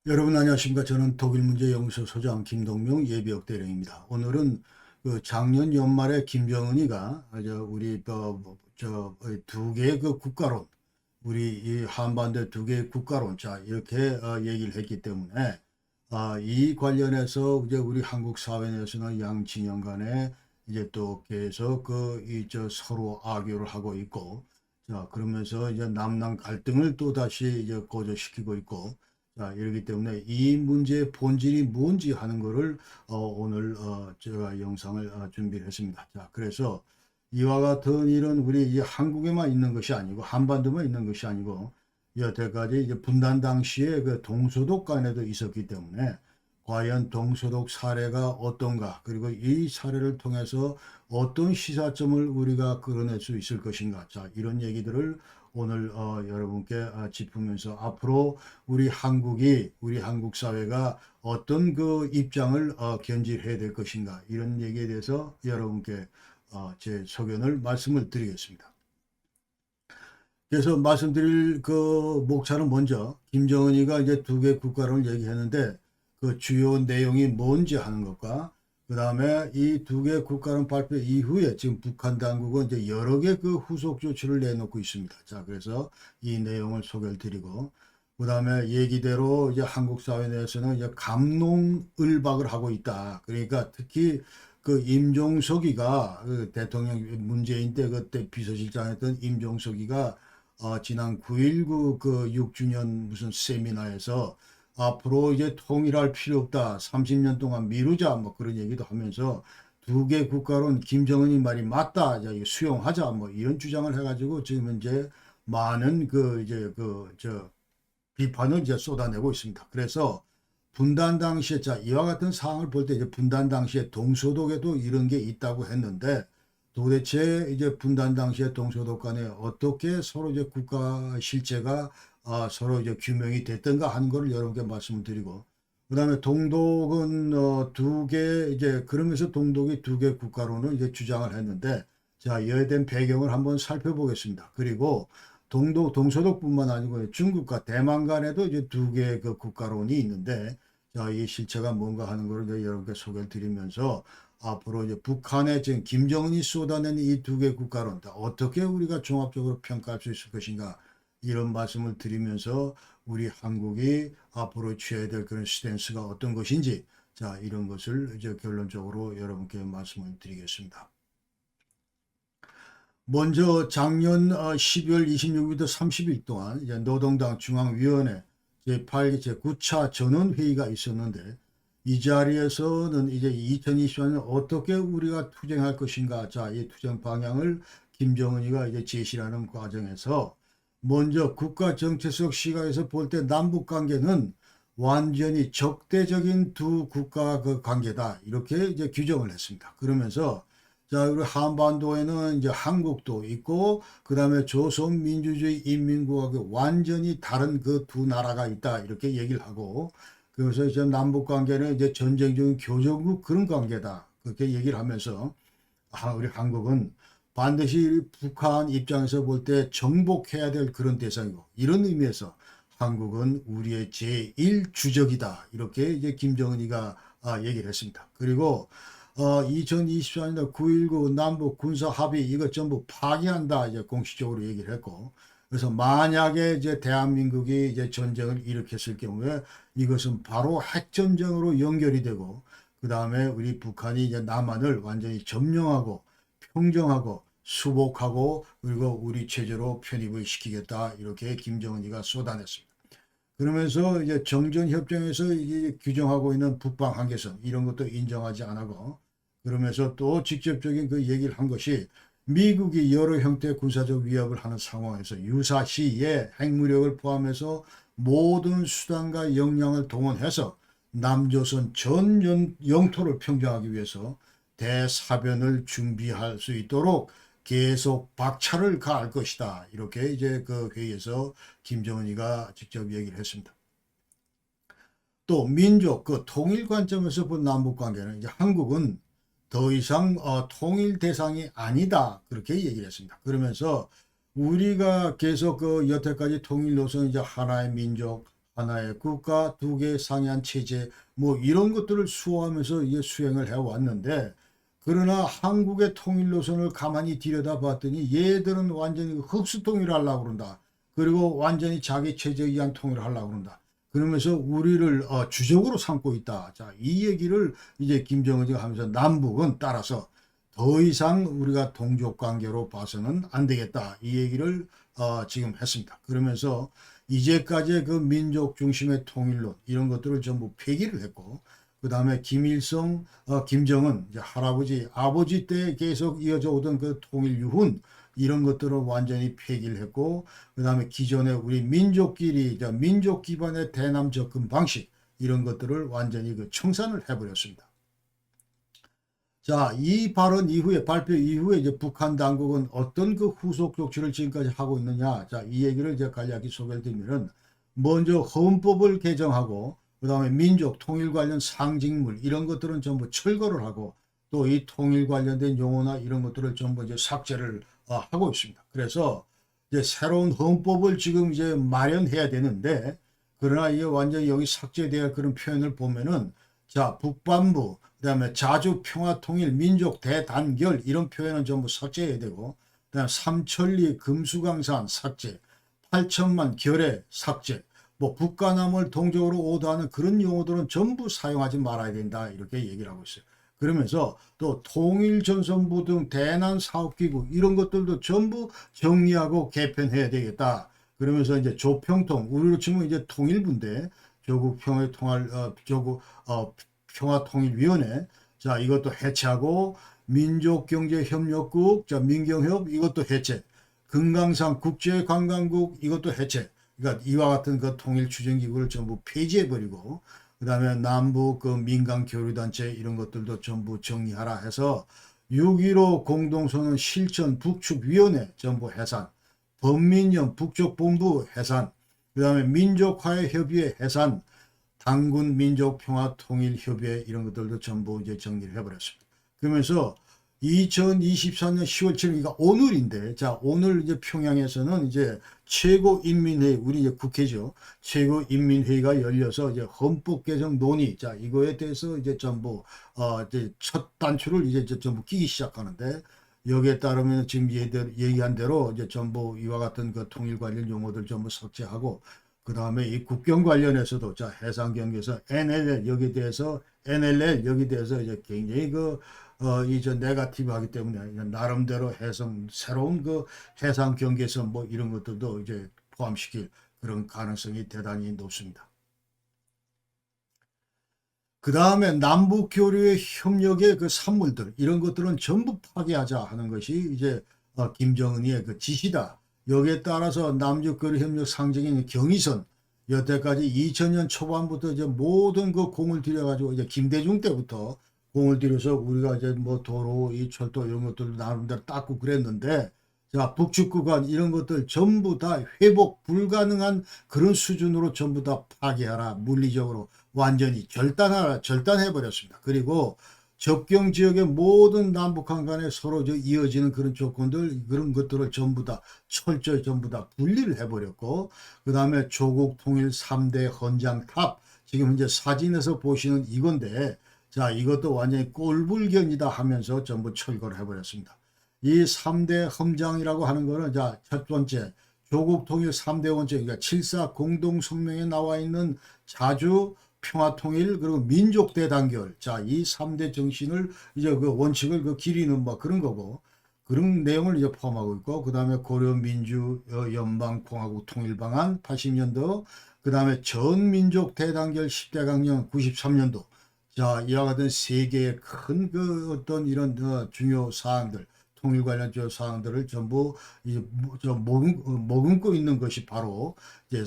여러분 안녕하십니까? 저는 독일문제연구소 소장 김동명 예비역 대령입니다. 오늘은 그 작년 연말에 김정은이가 우리 두 개의 그 국가론, 우리 이 한반도 두 개의 국가론, 자 이렇게 얘기를 했기 때문에 이 관련해서 이제 우리 한국 사회 내에서는 양 진영 간에 이제 또 계속 서로 악유를 하고 있고, 자 그러면서 이제 남남 갈등을 또 다시 이제 고조시키고 있고. 자, 이러기 때문에 이 문제의 본질이 뭔지 하는 거를 오늘 제가 영상을 준비를 했습니다. 자, 그래서 이와 같은 일은 우리 이 한국에만 있는 것이 아니고 한반도만 있는 것이 아니고 여태까지 이제 분단 당시에 그 동서독 간에도 있었기 때문에 과연 동서독 사례가 어떤가, 그리고 이 사례를 통해서 어떤 시사점을 우리가 끌어낼 수 있을 것인가. 자, 이런 얘기들을 오늘 여러분께 짚으면서 앞으로 우리 한국 사회가 어떤 그 입장을 견지해야 될 것인가, 이런 얘기에 대해서 여러분께 제 소견을 말씀을 드리겠습니다. 그래서 말씀드릴 그 목차는 먼저 김정은이가 이제 두 개 국가를 얘기했는데 그 주요 내용이 뭔지 하는 것과, 그 다음에 이 두 개 국가론 발표 이후에 지금 북한 당국은 이제 여러 개 그 후속 조치를 내놓고 있습니다. 자, 그래서 이 내용을 소개를 드리고, 그 다음에 얘기대로 이제 한국 사회 내에서는 이제 감농을박을 하고 있다. 그러니까 특히 그 임종석이가 그 대통령 문재인 때 그때 비서실장했던 임종석이가 지난 9.19 그 6주년 무슨 세미나에서 앞으로 이제 통일할 필요 없다, 30년 동안 미루자, 뭐 그런 얘기도 하면서 두 개 국가론 김정은이 말이 맞다, 이제 수용하자, 뭐 이런 주장을 해가지고 지금 이제 많은 비판을 이제 쏟아내고 있습니다. 그래서 분단 당시에, 자 이와 같은 상황을 볼 때 이제 분단 당시에 동서독에도 이런 게 있다고 했는데, 도대체 이제 분단 당시에 동서독 간에 어떻게 서로 이제 국가 실체가 서로 이제 규명이 됐던가 하는 거를 여러분께 말씀을 드리고, 그다음에 동독은 두 개, 이제 그러면서 동독이 두 개 국가로는 이제 주장을 했는데, 자 이에 대한 배경을 한번 살펴보겠습니다. 그리고 동서독뿐만 아니고 중국과 대만 간에도 이제 두 개의 그 국가론이 있는데, 자 이 실체가 뭔가 하는 거를 이제 여러분께 소개를 드리면서 앞으로 이제 북한의 지금 김정은이 쏟아낸 이 두 개 국가론 어떻게 우리가 종합적으로 평가할 수 있을 것인가, 이런 말씀을 드리면서 우리 한국이 앞으로 취해야 될 그런 스탠스가 어떤 것인지, 자 이런 것을 이제 결론적으로 여러분께 말씀을 드리겠습니다. 먼저 작년 12월 26일부터 30일 동안 이제 노동당 중앙위원회 제8기 제9차 전원회의가 있었는데, 이 자리에서는 이제 2024년 어떻게 우리가 투쟁할 것인가, 자, 이 투쟁 방향을 김정은이가 이제 제시하는 과정에서 먼저 국가 정체적 시각에서 볼 때 남북 관계는 완전히 적대적인 두 국가 그 관계다, 이렇게 이제 규정을 했습니다. 그러면서 자, 우리 한반도에는 이제 한국도 있고, 그 다음에 조선민주주의 인민공화국 완전히 다른 그 두 나라가 있다, 이렇게 얘기를 하고, 그래서 이제 남북 관계는 이제 전쟁 중인 교전국 그런 관계다, 그렇게 얘기를 하면서 우리 한국은 반드시 북한 입장에서 볼 때 정복해야 될 그런 대상이고, 이런 의미에서 한국은 우리의 제1주적이다, 이렇게 이제 김정은이가 얘기를 했습니다. 그리고 2024년 9.19 남북 군사 합의 이것 전부 파기한다, 이제 공식적으로 얘기를 했고, 그래서 만약에 이제 대한민국이 이제 전쟁을 일으켰을 경우에 이것은 바로 핵전쟁으로 연결이 되고, 그 다음에 우리 북한이 이제 남한을 완전히 점령하고 평정하고 수복하고 그리고 우리 체제로 편입을 시키겠다, 이렇게 김정은이가 쏟아냈습니다. 그러면서 이제 정전협정에서 이제 규정하고 있는 북방 한계선 이런 것도 인정하지 않고, 그러면서 또 직접적인 그 얘기를 한 것이 미국이 여러 형태의 군사적 위협을 하는 상황에서 유사시에 핵무력을 포함해서 모든 수단과 역량을 동원해서 남조선 전 영토를 평정하기 위해서 대사변을 준비할 수 있도록 계속 박차를 가할 것이다, 이렇게 이제 그 회의에서 김정은이가 직접 얘기를 했습니다. 또 민족 그 통일 관점에서 본 남북 관계는 이제 한국은 더 이상 통일 대상이 아니다, 그렇게 얘기를 했습니다. 그러면서 우리가 계속 그 여태까지 통일 노선 이제 하나의 민족, 하나의 국가, 두 개의 상이한 체제, 뭐 이런 것들을 수호하면서 이게 수행을 해왔는데, 그러나 한국의 통일 노선을 가만히 들여다봤더니 얘들은 완전히 흡수 통일을 하려고 그런다. 그리고 완전히 자기 체제에 의한 통일을 하려고 그런다. 그러면서 우리를 주적으로 삼고 있다. 자, 이 얘기를 이제 김정은이가 하면서 남북은 따라서 더 이상 우리가 동족 관계로 봐서는 안 되겠다. 이 얘기를 지금 했습니다. 그러면서 이제까지의 그 민족 중심의 통일론 이런 것들을 전부 폐기를 했고, 그 다음에 김일성, 김정은 이제 할아버지, 아버지 때 계속 이어져 오던 그 통일 유훈 이런 것들을 완전히 폐기를 했고, 그 다음에 기존의 우리 민족끼리 민족 기반의 대남 접근 방식 이런 것들을 완전히 그 청산을 해버렸습니다. 자, 이 발언 이후에, 발표 이후에 이제 북한 당국은 어떤 그 후속 조치를 지금까지 하고 있느냐. 자, 이 얘기를 이제 간략히 소개를 드리면은, 먼저 헌법을 개정하고, 그 다음에 민족 통일 관련 상징물, 이런 것들은 전부 철거를 하고, 또 이 통일 관련된 용어나 이런 것들을 전부 이제 삭제를 하고 있습니다. 그래서 이제 새로운 헌법을 지금 이제 마련해야 되는데, 그러나 이게 완전히 여기 삭제돼야 할 그런 표현을 보면은, 자, 북반부, 그다음에 자주 평화통일 민족 대단결 이런 표현은 전부 삭제해야 되고, 그다음 삼천리 금수강산 삭제, 8천만 결의 삭제, 뭐 북한함을 동족으로 오도하는 그런 용어들은 전부 사용하지 말아야 된다 이렇게 얘기를 하고 있어요. 그러면서 또 통일전선부 등 대난사업기구 이런 것들도 전부 정리하고 개편해야 되겠다. 그러면서 이제 조평통, 우리로 치면 이제 통일부인데 조국 평화통일위원회, 자 이것도 해체하고, 민족경제협력국, 자 민경협 이것도 해체, 금강산 국제관광국 이것도 해체. 그러니까 이와 같은 그 통일추진기구를 전부 폐지해버리고, 그 다음에 남북 그 민간교류단체 이런 것들도 전부 정리하라 해서 6.15 공동선언 실천 북측위원회 전부 해산, 범민련 북쪽본부 해산, 그 다음에 민족화해협의회 해산, 당군 민족평화통일협의회 이런 것들도 전부 이제 정리를 해버렸습니다. 그러면서 2024년 10월 7일, 그러니까 오늘인데, 자, 오늘 이제 평양에서는 이제 최고인민회의, 우리 이제 국회죠. 최고인민회의가 열려서 이제 헌법 개정 논의, 자, 이거에 대해서 이제 전부, 이제 첫 단추를 이제 전부 끼기 시작하는데, 여기에 따르면 지금 얘기한 대로 이제 전부 이와 같은 그 통일 관련 용어들 전부 삭제하고, 그 다음에 이 국경 관련해서도, 자, 해상 경계에서 NLL 여기에 대해서, NLL 여기에 대해서 이제 굉장히 이제 네거티브 하기 때문에 나름대로 해상, 새로운 그 해상 경계선 뭐 이런 것들도 이제 포함시킬 그런 가능성이 대단히 높습니다. 그 다음에 남북 교류의 협력의 그 산물들 이런 것들은 전부 파괴하자 하는 것이 이제 김정은이의 그 지시다. 여기에 따라서 남북 교류 협력 상징인 경의선, 여태까지 2000년 초반부터 이제 모든 그 공을 들여가지고 이제 김대중 때부터 공을 들여서 우리가 이제 뭐 도로, 이 철도 이런 것들도 나름대로 닦고 그랬는데, 자, 북측 구간 이런 것들 전부 다 회복 불가능한 그런 수준으로 전부 다 파괴하라. 물리적으로 완전히 절단해 버렸습니다. 그리고 접경 지역의 모든 남북한 간에 서로 이어지는 그런 조건들 그런 것들을 전부 다 철저히 전부 다 분리를 해버렸고, 그 다음에 조국 통일 3대 헌장탑, 지금 이제 사진에서 보시는 이건데, 자 이것도 완전히 꼴불견이다 하면서 전부 철거를 해버렸습니다. 이 3대 헌장이라고 하는 거는, 자 첫 번째 조국 통일 3대 원칙, 그러니까 7.4 공동성명에 나와 있는 자주 평화통일 그리고 민족 대단결, 자 이 3대 정신을 이제 그 원칙을 그 기리는 뭐 그런 거고, 그런 내용을 이제 포함하고 있고, 그 다음에 고려민주연방공화국 통일방안 80년도, 그 다음에 전민족 대단결 10대 강령 93년도, 자 이와 같은 세 개의 큰 그 어떤 이런 중요 사항들, 통일 관련 주요 사항들을 전부 이제 머금고 있는 것이 바로 이제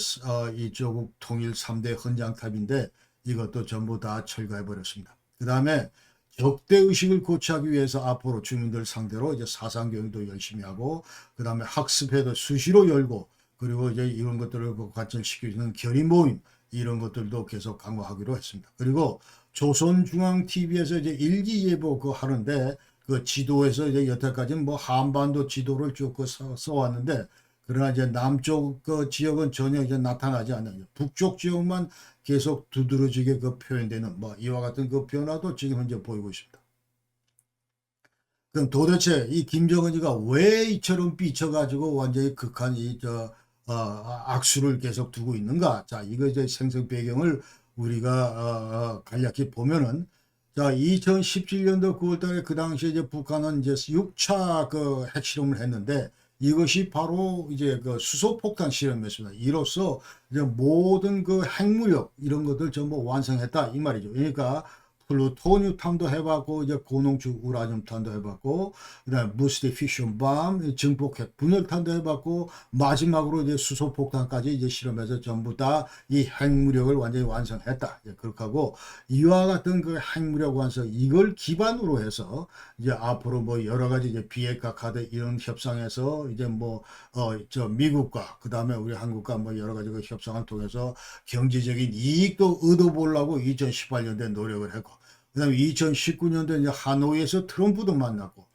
이 조국 통일 3대 헌장탑인데, 이것도 전부 다 철거해 버렸습니다. 그 다음에 적대 의식을 고취하기 위해서 앞으로 주민들 상대로 이제 사상 교육도 열심히 하고, 그 다음에 학습회도 수시로 열고, 그리고 이제 이런 것들을 관철시키는 결의 모임 이런 것들도 계속 강화하기로 했습니다. 그리고 조선중앙TV에서 이제 일기예보 하는데, 그 지도에서 이제 여태까지 뭐 한반도 지도를 쭉 써왔는데, 그러나 이제 남쪽 그 지역은 전혀 이제 나타나지 않는 북쪽 지역만 계속 두드러지게 그 표현되는 뭐 이와 같은 그 변화도 지금 현재 보이고 있습니다. 그럼 도대체 이 김정은이가 왜 이처럼 삐쳐가지고 완전히 극한 악수를 계속 두고 있는가? 자, 이거 이제 생성 배경을 우리가 간략히 보면은 자, 2017년도 9월 달에 그 당시에 이제 북한은 이제 6차 그 핵실험을 했는데 이것이 바로 이제 그 수소폭탄 실험이었습니다. 이로써 이제 모든 그 핵무력 이런 것들 전부 완성했다 이 말이죠. 그러니까 플루토늄탄도 해봤고 이제 고농축 우라늄탄도 해봤고 그다음에 무스티 피션 밤 증폭핵 분열탄도 해봤고 마지막으로 이제 수소폭탄까지 이제 실험해서 전부 다 이 핵무력을 완전히 완성했다. 그렇게 하고 이와 같은 그 핵무력 완성 이걸 기반으로 해서 이제 앞으로 뭐 여러 가지 이제 비핵화 카드 이런 협상에서 이제 뭐 저 미국과 그다음에 우리 한국과 뭐 여러 가지 그 협상을 통해서 경제적인 이익도 얻어보려고 2018년도에 노력을 했고 그다음에 2019년도에 이제 하노이에서 트럼프도 만났고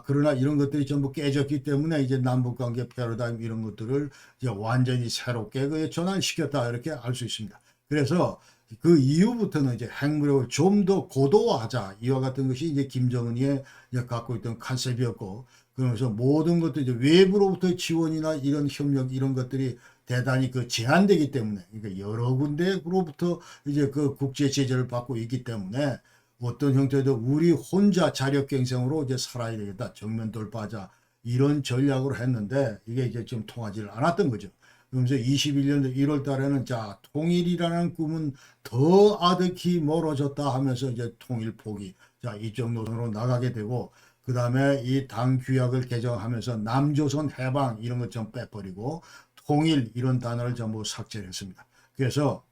그러나 이런 것들이 전부 깨졌기 때문에 이제 남북관계 패러다임 이런 것들을 이제 완전히 새롭게 그 전환시켰다 이렇게 알 수 있습니다. 그래서 그 이후부터는 이제 핵무력을 좀 더 고도화하자 이와 같은 것이 이제 김정은이 갖고 있던 컨셉이었고 그러면서 모든 것도 이제 외부로부터 지원이나 이런 협력 이런 것들이 대단히 그 제한되기 때문에 그러니까 여러 군데로부터 이제 그 국제 제재를 받고 있기 때문에 어떤 형태도 우리 혼자 자력갱생으로 이제 살아야 되겠다. 정면 돌파하자. 이런 전략으로 했는데 이게 이제 좀 통하지를 않았던 거죠. 그러면서 21년도 1월 달에는 자, 통일이라는 꿈은 더 아득히 멀어졌다 하면서 이제 통일 포기. 자, 이쪽 노선으로 나가게 되고 그 다음에 이 당 규약을 개정하면서 남조선 해방 이런 것 좀 빼버리고 통일 이런 단어를 전부 삭제를 했습니다. 그래서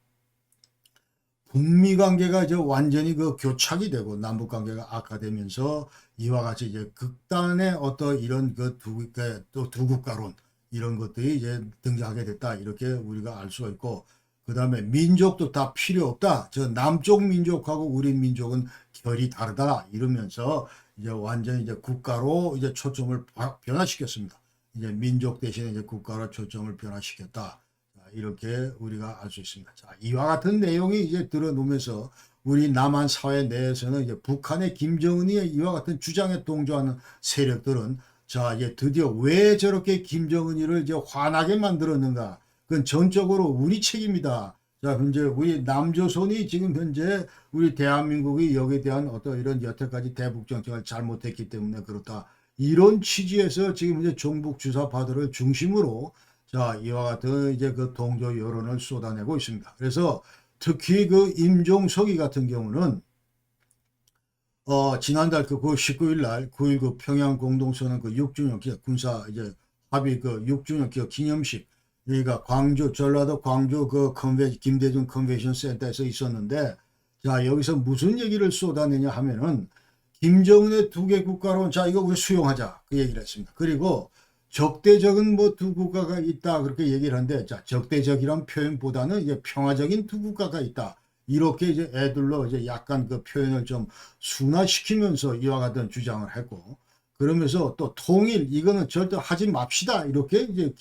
북미 관계가 이제 완전히 그 교착이 되고 남북 관계가 악화되면서 이와 같이 이제 극단의 어떤 이런 그 두 국가론 이런 것들이 이제 등장하게 됐다 이렇게 우리가 알 수가 있고 그 다음에 민족도 다 필요 없다 저 남쪽 민족하고 우리 민족은 결이 다르다 이러면서 이제 완전히 이제 국가로 이제 초점을 변화시켰습니다. 이제 민족 대신에 이제 국가로 초점을 변화시켰다. 이렇게 우리가 알 수 있습니다. 자, 이와 같은 내용이 이제 드러나면서 우리 남한 사회 내에서는 이제 북한의 김정은이 이와 같은 주장에 동조하는 세력들은 자, 이제 드디어 왜 저렇게 김정은이를 이제 화나게 만들었는가? 그건 전적으로 우리 책임이다. 자, 현재 우리 남조선이 지금 현재 우리 대한민국이 여기에 대한 어떤 이런 여태까지 대북 정책을 잘못했기 때문에 그렇다. 이런 취지에서 지금 이제 종북 주사파들을 중심으로 자, 이와 같은 이제 그 동조 여론을 쏟아내고 있습니다. 그래서 특히 그 임종석이 같은 경우는 지난달 그 19일 날 9.19 평양 공동선언 그 6주년 기억 군사 이제 합의 그 6주년 기억 기념식 여기가 광주 전라도 광주 그 김대중 컨벤션 센터에서 있었는데 자, 여기서 무슨 얘기를 쏟아내냐 하면은 김정은의 두 개 국가론 자, 이거 우리 수용하자 그 얘기를 했습니다. 그리고 적대적인 뭐 두 국가가 있다 그렇게 얘기를 하는데 자, 적대적이란 표현보다는 이제 평화적인 두 국가가 있다. 이렇게 이제 애들로 이제 약간 그 표현을 좀 순화시키면서 이와 같은 주장을 했고 그러면서 또 통일 이거는 절대 하지 맙시다. 이렇게 이제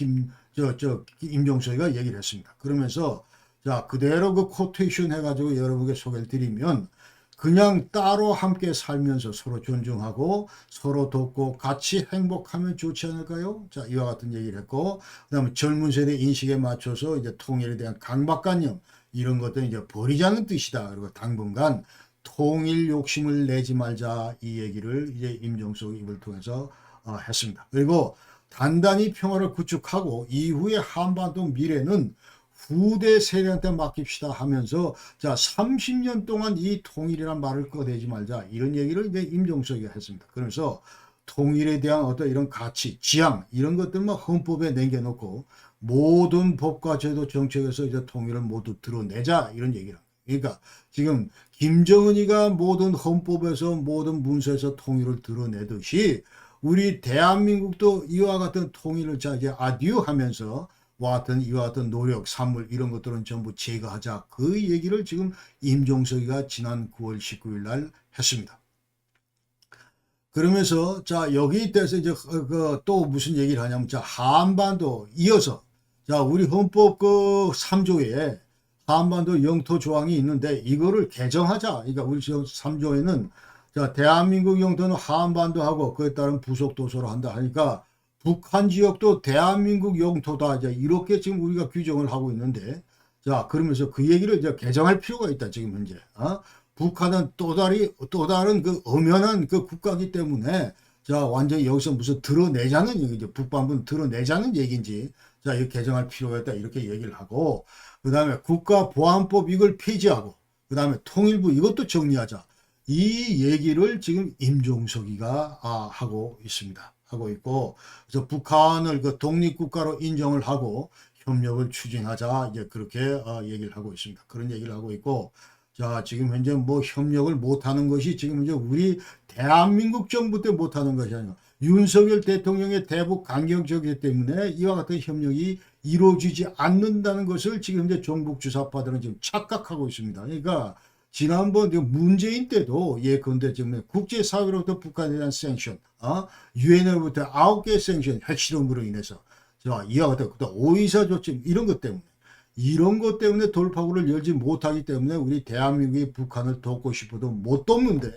임종석이가 얘기를 했습니다. 그러면서 자, 그대로 그 코테이션 해가지고 여러분께 소개를 드리면 그냥 따로 함께 살면서 서로 존중하고 서로 돕고 같이 행복하면 좋지 않을까요? 자, 이와 같은 얘기를 했고, 그 다음에 젊은 세대 인식에 맞춰서 이제 통일에 대한 강박관념, 이런 것들은 이제 버리자는 뜻이다. 그리고 당분간 통일 욕심을 내지 말자. 이 얘기를 이제 임종석 입을 통해서 했습니다. 그리고 단단히 평화를 구축하고 이후의 한반도 미래는 후대 세대한테 맡깁시다 하면서 자 30년 동안 이 통일이란 말을 꺼내지 말자 이런 얘기를 이제 임종석이 했습니다. 그래서 통일에 대한 어떤 이런 가치, 지향 이런 것들만 헌법에 남겨놓고 모든 법과 제도 정책에서 이제 통일을 모두 드러내자 이런 얘기를 합니다. 그러니까 지금 김정은이가 모든 헌법에서 모든 문서에서 통일을 드러내듯이 우리 대한민국도 이와 같은 통일을 자 이제 아디오 하면서 이와 같은 노력, 산물 이런 것들은 전부 제거하자. 그 얘기를 지금 임종석이가 지난 9월 19일 날 했습니다. 그러면서 자 여기에 대해서 이제 또 무슨 얘기를 하냐면 자 한반도 이어서 자 우리 헌법 그 3조에 한반도 영토 조항이 있는데 이거를 개정하자. 그러니까 우리 3조에는 자 대한민국 영토는 한반도하고 그에 따른 부속 도서로 한다 하니까 북한 지역도 대한민국 영토다. 이제 이렇게 지금 우리가 규정을 하고 있는데 자 그러면서 그 얘기를 이제 개정할 필요가 있다 지금 현재. 북한은 또 다른 그 엄연한 그 국가이기 때문에 자 완전히 여기서 무슨 드러내자는 얘기죠. 북반부는 드러내자는 얘기인지 자 이거 개정할 필요가 있다 이렇게 얘기를 하고 그 다음에 국가보안법 이걸 폐지하고 그 다음에 통일부 이것도 정리하자 이 얘기를 지금 임종석이가 하고 있습니다. 하고 있고 그래서 북한을 그 독립국가로 인정을 하고 협력을 추진하자 이제 그렇게 얘기를 하고 있습니다. 그런 얘기를 하고 있고 자 지금 현재 뭐 협력을 못하는 것이 지금 현재 우리 대한민국 정부 때 못하는 것이 아니라 윤석열 대통령의 대북 강경적이기 때문에 이와 같은 협력이 이루어지지 않는다는 것을 지금 현재 종북 주사파들은 지금 착각하고 있습니다. 그러니까 지난번 문재인 때도 예컨대 지금 국제사회로부터 북한에 대한 생션, 유엔으로부터 9개 생션 핵실험으로 인해서 이와 같은 오이사 조치 이런 것 때문에 돌파구를 열지 못하기 때문에 우리 대한민국이 북한을 돕고 싶어도 못 돕는데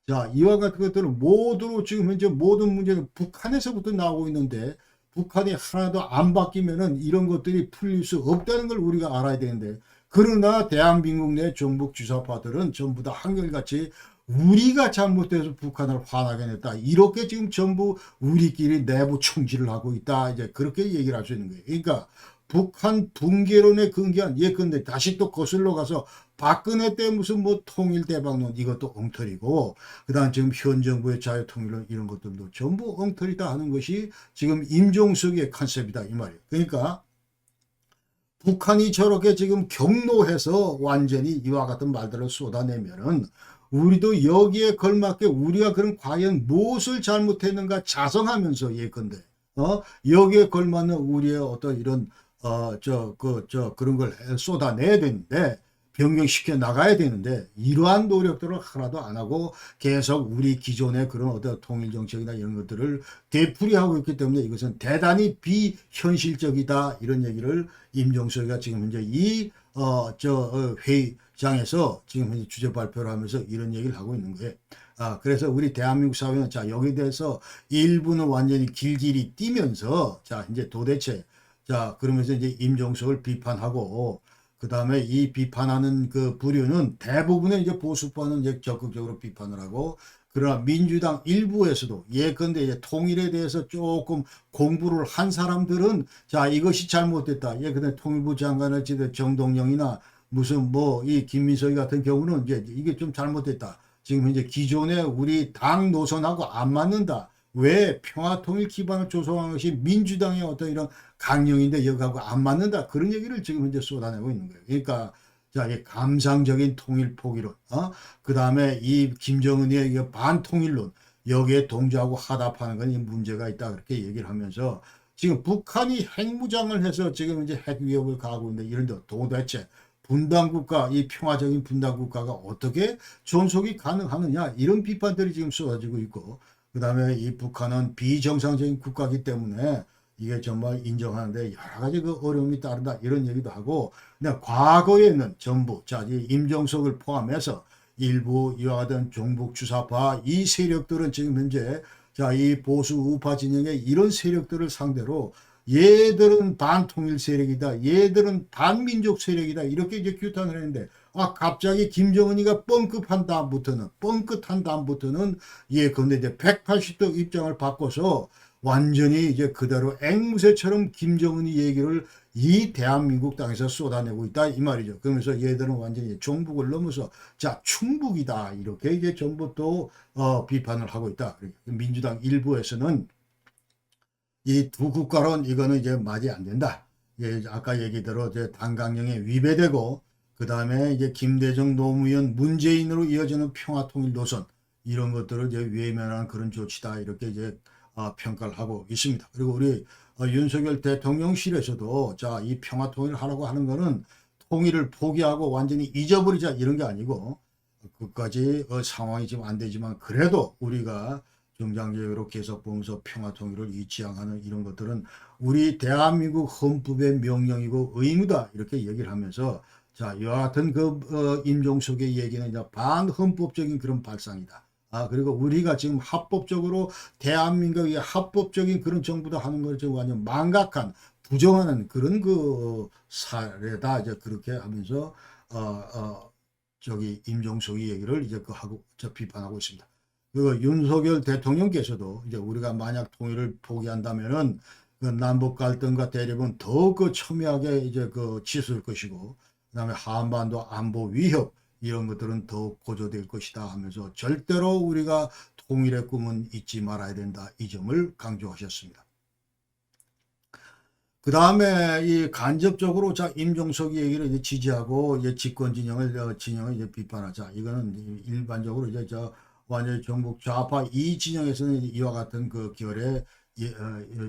자 이와 같은 것들은 모두로 지금 현재 모든 문제는 북한에서부터 나오고 있는데 북한이 하나도 안 바뀌면은 이런 것들이 풀릴 수 없다는 걸 우리가 알아야 되는데 그러나 대한민국 내 종북 주사파들은 전부 다 한결같이 우리가 잘못해서 북한을 화나게 냈다. 이렇게 지금 전부 우리끼리 내부 총질을 하고 있다. 이제 그렇게 얘기를 할 수 있는 거예요. 그러니까 북한 붕괴론에 근거한 예컨대 다시 또 거슬러 가서 박근혜 때 무슨 뭐 통일대박론 이것도 엉터리고 그다음 지금 현 정부의 자유통일론 이런 것들도 전부 엉터리다 하는 것이 지금 임종석의 컨셉이다 이 말이에요. 그러니까 북한이 저렇게 지금 경로해서 완전히 이와 같은 말들을 쏟아내면은 우리도 여기에 걸맞게 우리가 그런 과연 무엇을 잘못했는가 자성하면서 예컨대 여기에 걸맞는 우리의 어떤 이런 그런 걸 쏟아내야 되는데 변경시켜 나가야 되는데 이러한 노력들을 하나도 안 하고 계속 우리 기존의 그런 어떤 통일 정책이나 이런 것들을 되풀이하고 있기 때문에 이것은 대단히 비현실적이다 이런 얘기를 임종석이가 지금 현재 회의장에서 지금 현재 주제 발표를 하면서 이런 얘기를 하고 있는 거예요. 그래서 우리 대한민국 사회는 자 여기에 대해서 일부는 완전히 길길이 뛰면서 자 이제 도대체 자 그러면서 이제 임종석을 비판하고 그 다음에 이 비판하는 그 부류는 대부분의 이제 보수파는 이제 적극적으로 비판을 하고 그러나 민주당 일부에서도 예컨대 이제 통일에 대해서 조금 공부를 한 사람들은 자 이것이 잘못됐다. 예컨대 통일부 장관을 지낸 정동영이나 무슨 뭐 이 김민석이 같은 경우는 이제 이게 좀 잘못됐다. 지금 현재 기존의 우리 당 노선하고 안 맞는다. 왜 평화통일 기반을 조성한 것이 민주당의 어떤 이런 강령인데 여기하고 안 맞는다. 그런 얘기를 지금 현재 쏟아내고 있는 거예요. 그러니까 자, 이 감상적인 통일 포기론, 그 다음에 이 김정은의 반통일론, 여기에 동조하고 하답하는 건 문제가 있다. 그렇게 얘기를 하면서 지금 북한이 핵무장을 해서 지금 이제 핵 위협을 가하고 있는데 이런데 도대체 분단국가, 이 평화적인 분단국가가 어떻게 존속이 가능하느냐 이런 비판들이 지금 쏟아지고 있고 그 다음에 이 북한은 비정상적인 국가이기 때문에 이게 정말 인정하는데 여러 가지 그 어려움이 따른다 이런 얘기도 하고 근데 과거에는 전부 자 임종석을 포함해서 일부 이와 같은 종북 주사파 이 세력들은 지금 현재 자 이 보수 우파 진영의 이런 세력들을 상대로 얘들은 반통일 세력이다 얘들은 반민족 세력이다 이렇게 이제 규탄을 했는데 갑자기 김정은이가 뻥끗한 다음부터는 예컨대 이제 180도 입장을 바꿔서 완전히 이제 그대로 앵무새처럼 김정은이 얘기를 이 대한민국 땅에서 쏟아내고 있다 이 말이죠. 그러면서 얘들은 완전히 종북을 넘어서 자 충북이다 이렇게 이제 전부 또 비판을 하고 있다. 민주당 일부에서는 이 두 국가론 이거는 이제 말이 안 된다. 예, 아까 얘기대로 이제 당강령에 위배되고 그 다음에 이제 김대중 노무현 문재인으로 이어지는 평화통일 노선 이런 것들을 이제 외면하는 그런 조치다 이렇게 이제 평가를 하고 있습니다. 그리고 우리 윤석열 대통령실에서도 자 이 평화통일 하라고 하는 거는 통일을 포기하고 완전히 잊어버리자 이런 게 아니고 그까지 상황이 지금 안 되지만 그래도 우리가 정장제로 계속보면서 평화 통일을 지향하는 이런 것들은 우리 대한민국 헌법의 명령이고 의무다 이렇게 얘기를 하면서 자 이와 같은 그 임종석의 얘기는 이제 반헌법적인 그런 발상이다. 그리고 우리가 지금 합법적으로 대한민국의 합법적인 그런 정부다 하는 걸 지금 완전 망각한 부정하는 그런 그 사례다 이제 그렇게 하면서 저기 임종석이 얘기를 이제 그 하고 저 비판하고 있습니다. 그 윤석열 대통령께서도 이제 우리가 만약 통일을 포기한다면은 그 남북 갈등과 대립은 더욱 그 첨예하게 이제 그 치솟을 것이고 그다음에 한반도 안보 위협 이런 것들은 더욱 고조될 것이다 하면서 절대로 우리가 통일의 꿈은 잊지 말아야 된다 이 점을 강조하셨습니다. 그 다음에 이 간접적으로 자 임종석이 얘기를 이제 지지하고 이제 집권 진영을 이제 비판하자. 이거는 일반적으로 이제 저 완전히 전국 좌파 이 진영에서는 이와 같은 그 결의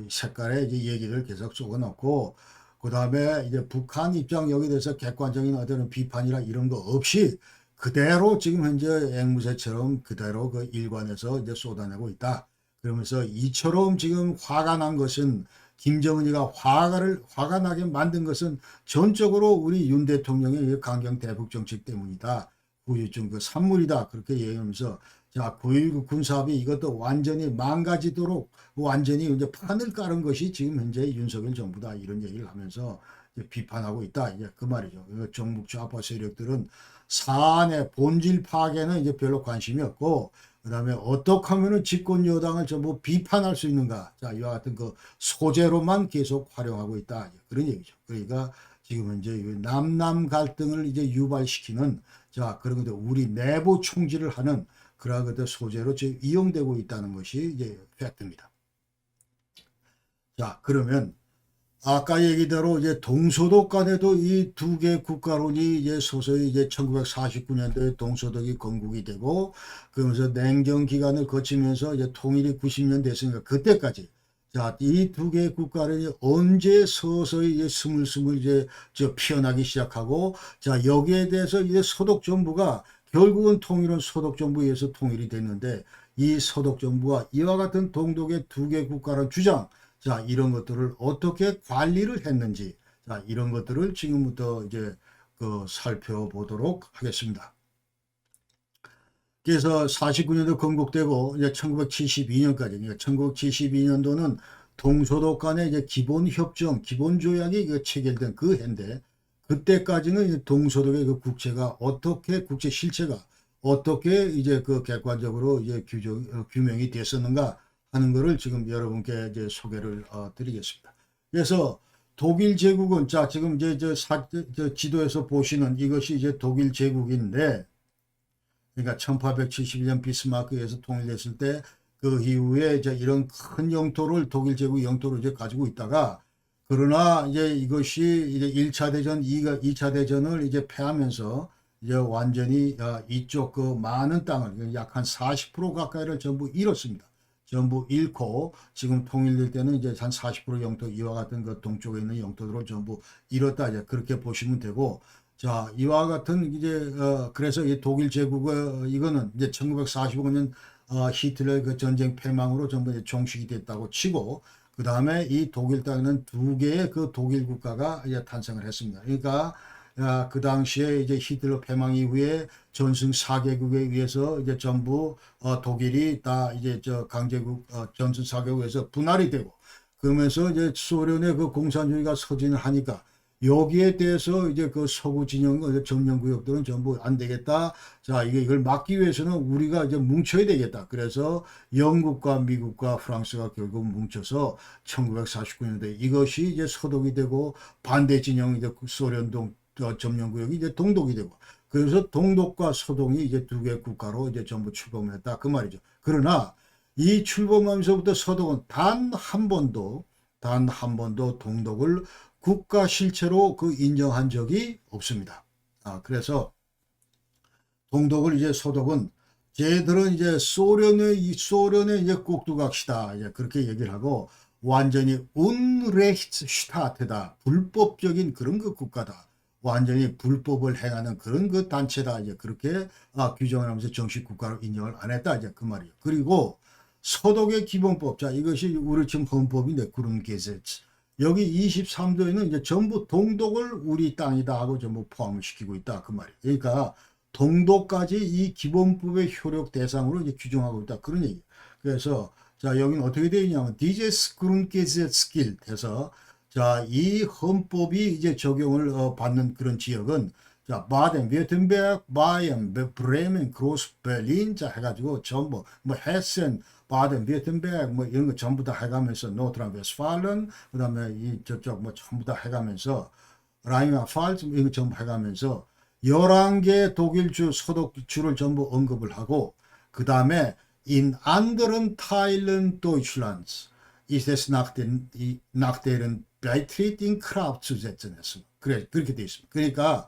색깔의 이제 얘기를 계속 쏘아놓고 그 다음에 이제 북한 입장 여기에 대해서 객관적인 어떤 비판이나 이런 거 없이 그대로 지금 현재 앵무새처럼 그대로 그 일관해서 이제 쏟아내고 있다. 그러면서 이처럼 지금 화가 난 것은 김정은이가 화가 나게 만든 것은 전적으로 우리 윤 대통령의 강경 대북 정책 때문이다. 후유증 그 산물이다. 그렇게 얘기하면서 자 9.19 군사합의 이것도 완전히 망가지도록 완전히 이제 판을 깔은 것이 지금 현재 윤석열 정부다. 이런 얘기를 하면서 비판하고 있다. 이제 그 말이죠. 정북 좌파 세력들은 사안의 본질 파괴는 이제 별로 관심이 없고 그다음에 어떻게 하면은 집권 여당을 전부 비판할 수 있는가? 자, 이와 같은 그 소재로만 계속 활용하고 있다. 그런 얘기죠. 그러니까 지금 현재 남남 갈등을 이제 유발시키는 자, 그런 것들 우리 내부 총질을 하는 그러한 것들 소재로 지금 이용되고 있다는 것이 이제 팩트입니다. 자, 그러면 아까 얘기대로 이제 동서독 간에도 이 두 개 국가론이 이제 서서히 이제 1949년도에 동서독이 건국이 되고 그러면서 냉전 기간을 거치면서 이제 통일이 90년 됐으니까 그때까지 자, 이 두 개 국가론이 언제 서서히 이제 스물스물 이제 피어나기 시작하고 자, 여기에 대해서 이제 서독 정부가 결국은 통일은 서독 정부에 의해서 통일이 됐는데 이 서독 정부가 이와 같은 동독의 두 개 국가론 주장 자, 이런 것들을 어떻게 관리를 했는지, 자, 이런 것들을 지금부터 이제 살펴보도록 하겠습니다. 그래서 49년도 건국되고 이제 1972년까지, 그러니까 1972년도는 동서독 간의 이제 기본 협정, 기본 조약이 체결된 그 해인데, 그때까지는 동서독의 그 국채가 어떻게 국채 실체가 어떻게 이제 그 객관적으로 이제 규명이 됐었는가? 하는 것을 지금 여러분께 이제 소개를 드리겠습니다. 그래서 독일 제국은 자 지금 이제 저 지도에서 보시는 이것이 이제 독일 제국인데 그러니까 1871년 비스마르크에서 통일됐을 때 그 이후에 이제 이런 큰 영토를 독일 제국 영토를 이제 가지고 있다가 그러나 이제 이것이 이제 1차 대전, 2차 대전을 이제 패하면서 이제 완전히 이쪽 그 많은 땅을 약 한 40% 가까이를 전부 잃었습니다. 전부 잃고 지금 통일될 때는 이제 한 40% 영토 이와 같은 그 동쪽에 있는 영토들을 전부 잃었다 이제 그렇게 보시면 되고 자 이와 같은 이제 그래서 이 독일 제국의 이거는 이제 1945년 히틀러의 그 전쟁 패망으로 전부 이제 종식이 됐다고 치고 그 다음에 이 독일 땅에는 두 개의 그 독일 국가가 이제 탄생을 했습니다. 그러니까 그 당시에 이제 히틀러 패망 이후에 전승 4개국에 의해서 이제 전부 독일이 다 이제 저 강제국 전승 4개국에서 분할이 되고 그러면서 이제 소련의 그 공산주의가 서진을 하니까 여기에 대해서 이제 그 서구 진영 점령구역들은 전부 안 되겠다. 자, 이걸 막기 위해서는 우리가 이제 뭉쳐야 되겠다. 그래서 영국과 미국과 프랑스가 결국 뭉쳐서 1949년도에 이것이 이제 서독이 되고 반대 진영 이제 소련 점령구역이 이제 동독이 되고 그래서 동독과 서독이 이제 두 개 국가로 이제 전부 출범했다 그 말이죠. 그러나 이 출범하면서부터 서독은 단 한 번도 동독을 국가 실체로 그 인정한 적이 없습니다. 그래서 동독을 이제 서독은 쟤들은 이제 소련의 이제 꼭두각시다 이제 그렇게 얘기를 하고 완전히 운레히트슈타트다 불법적인 그런 그 국가다. 완전히 불법을 행하는 그런 그 단체다 이제 그렇게 규정을 하면서 정식 국가로 인정을 안 했다 이제 그 말이에요. 그리고 서독의 기본법. 자, 이것이 우리 지금 헌법인데, 그룬게세츠. 여기 23조에는 이제 전부 동독을 우리 땅이다 하고 전부 포함을 시키고 있다. 그 말이에요. 그러니까 동독까지 이 기본법의 효력 대상으로 이제 규정하고 있다. 그런 얘기예요. 그래서 자, 여기는 어떻게 되어 있냐면 디제스 그룬게세츠길 해서 자, 이 헌법이 이제 적용을 받는 그런 지역은 자, 바덴, 비에튼베르크, 바이엔, 브레멘, 그로스, 베를린 자 해가지고 전부 뭐 헤센, 바덴, 비에튼베르크 뭐 이런 거 전부 다 해가면서 노트란 베스팔른 그다음에 이 저쪽 뭐 전부 다 해가면서 라인과 팔츠 이거 전부 해가면서 11개 독일주 소독주를 전부 언급을 하고 그다음에 in anderen Teilen Deutschlands ist es nach deren Beitritt in Kraft zu setzen 했습니다. 그래 그렇게 되어 있습니다. 그러니까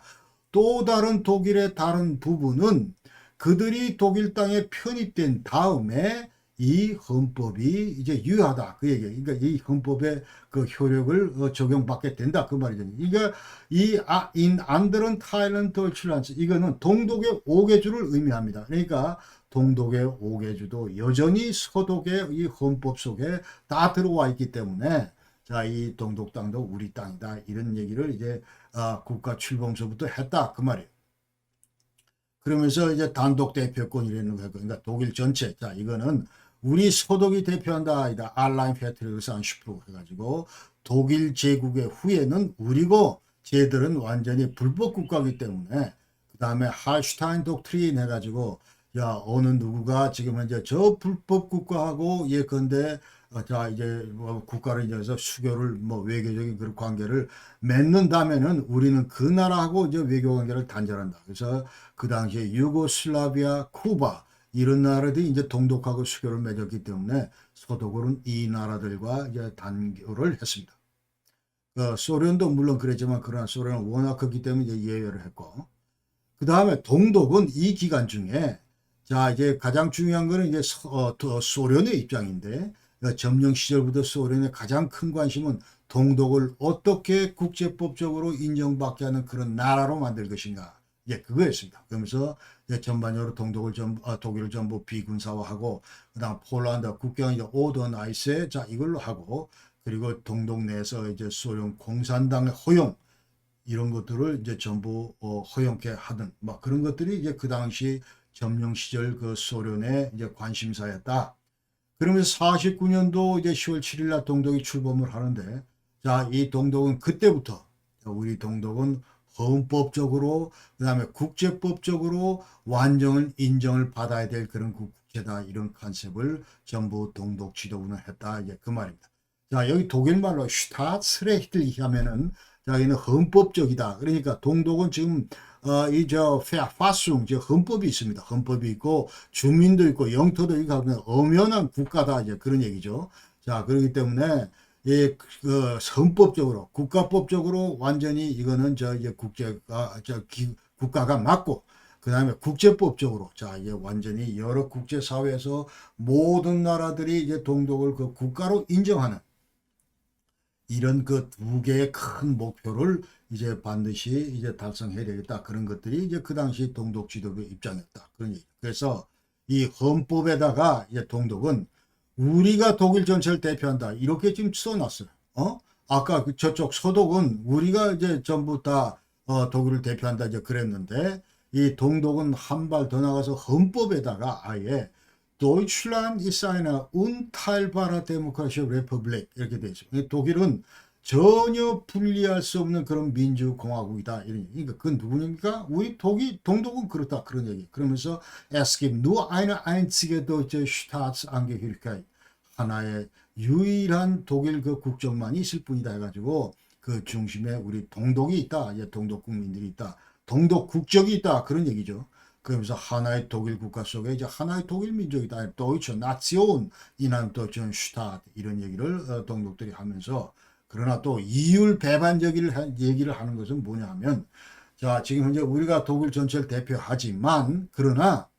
또 다른 독일의 다른 부분은 그들이 독일 땅에 편입된 다음에 이 헌법이 이제 유효하다 그 얘기예요. 그러니까 이 헌법의 그 효력을 적용받게 된다 그 말이죠. 이게 이 in anderen Teilen Deutschlands 이거는 동독의 5개주를 의미합니다. 그러니까 동독의 5개주도 여전히 서독의 이 헌법 속에 다 들어와 있기 때문에 자, 이 동독 땅도 우리 땅이다 이런 얘기를 이제 국가 출범서부터 했다 그 말이에요. 그러면서 이제 단독 대표권이라는 거 그러니까 독일 전체 자 이거는 우리 소독이 대표한다 아니다 알라인 페트리우스 안슈프로 해가지고 독일 제국의 후예는 우리고 쟤들은 완전히 불법 국가이기 때문에 그 다음에 할슈타인 독트린 해가지고 야 어느 누구가 지금 현재 저 불법 국가하고 예컨대 자 이제 뭐 국가를 이제서 수교를 뭐 외교적인 그런 관계를 맺는다면은 우리는 그 나라하고 이제 외교 관계를 단절한다. 그래서 그 당시에 유고슬라비아, 쿠바 이런 나라들이 이제 동독하고 수교를 맺었기 때문에 서독으로는 이 나라들과 이제 단교를 했습니다. 소련도 물론 그랬지만 그러나 소련은 워낙 크기 때문에 이제 예외를 했고 그 다음에 동독은 이 기간 중에 자 이제 가장 중요한 거는 이제 소련의 입장인데 점령 시절부터 소련의 가장 큰 관심은 동독을 어떻게 국제법적으로 인정받게 하는 그런 나라로 만들 것인가. 예, 그거였습니다. 그러면서 전반적으로 독일을 전부 비군사화하고, 그 다음 폴란드 국경 이제 오더나이스에 자, 이걸로 하고, 그리고 동독 내에서 이제 소련 공산당의 허용, 이런 것들을 이제 전부 허용케 하던, 막 그런 것들이 이제 그 당시 점령 시절 그 소련의 이제 관심사였다. 그러면서 49년도 이제 10월 7일 날 동독이 출범을 하는데, 자, 이 동독은 그때부터, 우리 동독은 헌법적으로, 그 다음에 국제법적으로 완전한 인정을 받아야 될 그런 국제다, 이런 컨셉을 전부 동독 지도부는 했다, 이제 그 말입니다. 자, 여기 독일말로 슈타츠레히틀 하면은, 자, 여기는 헌법적이다. 그러니까 동독은 지금 파숭, 헌법이 있습니다. 헌법이 있고, 주민도 있고, 영토도 있고, 하면 엄연한 국가다, 이제 그런 얘기죠. 자, 그렇기 때문에, 헌법적으로, 국가법적으로 완전히 이거는 이제 국가가 맞고, 그 다음에 국제법적으로, 자, 이제 완전히 여러 국제사회에서 모든 나라들이 이제 동독을 그 국가로 인정하는, 이런 그 두 개의 큰 목표를 이제 반드시 이제 달성해야 되겠다. 그런 것들이 이제 그 당시 동독 지도부의 입장이었다. 그런 얘기. 그래서 이 헌법에다가 이제 동독은 우리가 독일 전체를 대표한다. 이렇게 지금 써놨어요. 아까 저쪽 서독은 우리가 이제 전부 다 독일을 대표한다. 이제 그랬는데 이 동독은 한 발 더 나가서 헌법에다가 아예 Deutschland ist eine unteilbare Demokratische Republik 이렇게 되어 있습니다. 독일은 전혀 분리할 수 없는 그런 민주공화국이다. 그러니까 그건 누구입니까? 우리 동독은 그렇다. 그런 얘기. 그러면서 Es gibt nur eine einzige deutsche Staatsangehörigkeit. 하나의 유일한 독일 그 국적만이 있을 뿐이다 해가지고 그 중심에 우리 동독이 있다. 동독 국민들이 있다. 동독 국적이 있다. 그런 얘기죠. 그러면서 하나의 독일 국가 속에 이제 하나의 독일 민족이다. 도이처 나치온 이난 도이처 슈타트 이런 얘기를 동독들이 하면서 그러나 또 이율 배반적인 얘기를 하는 것은 뭐냐 하면 자 지금 현재 우리가 독일 전체를 대표하지만 그러나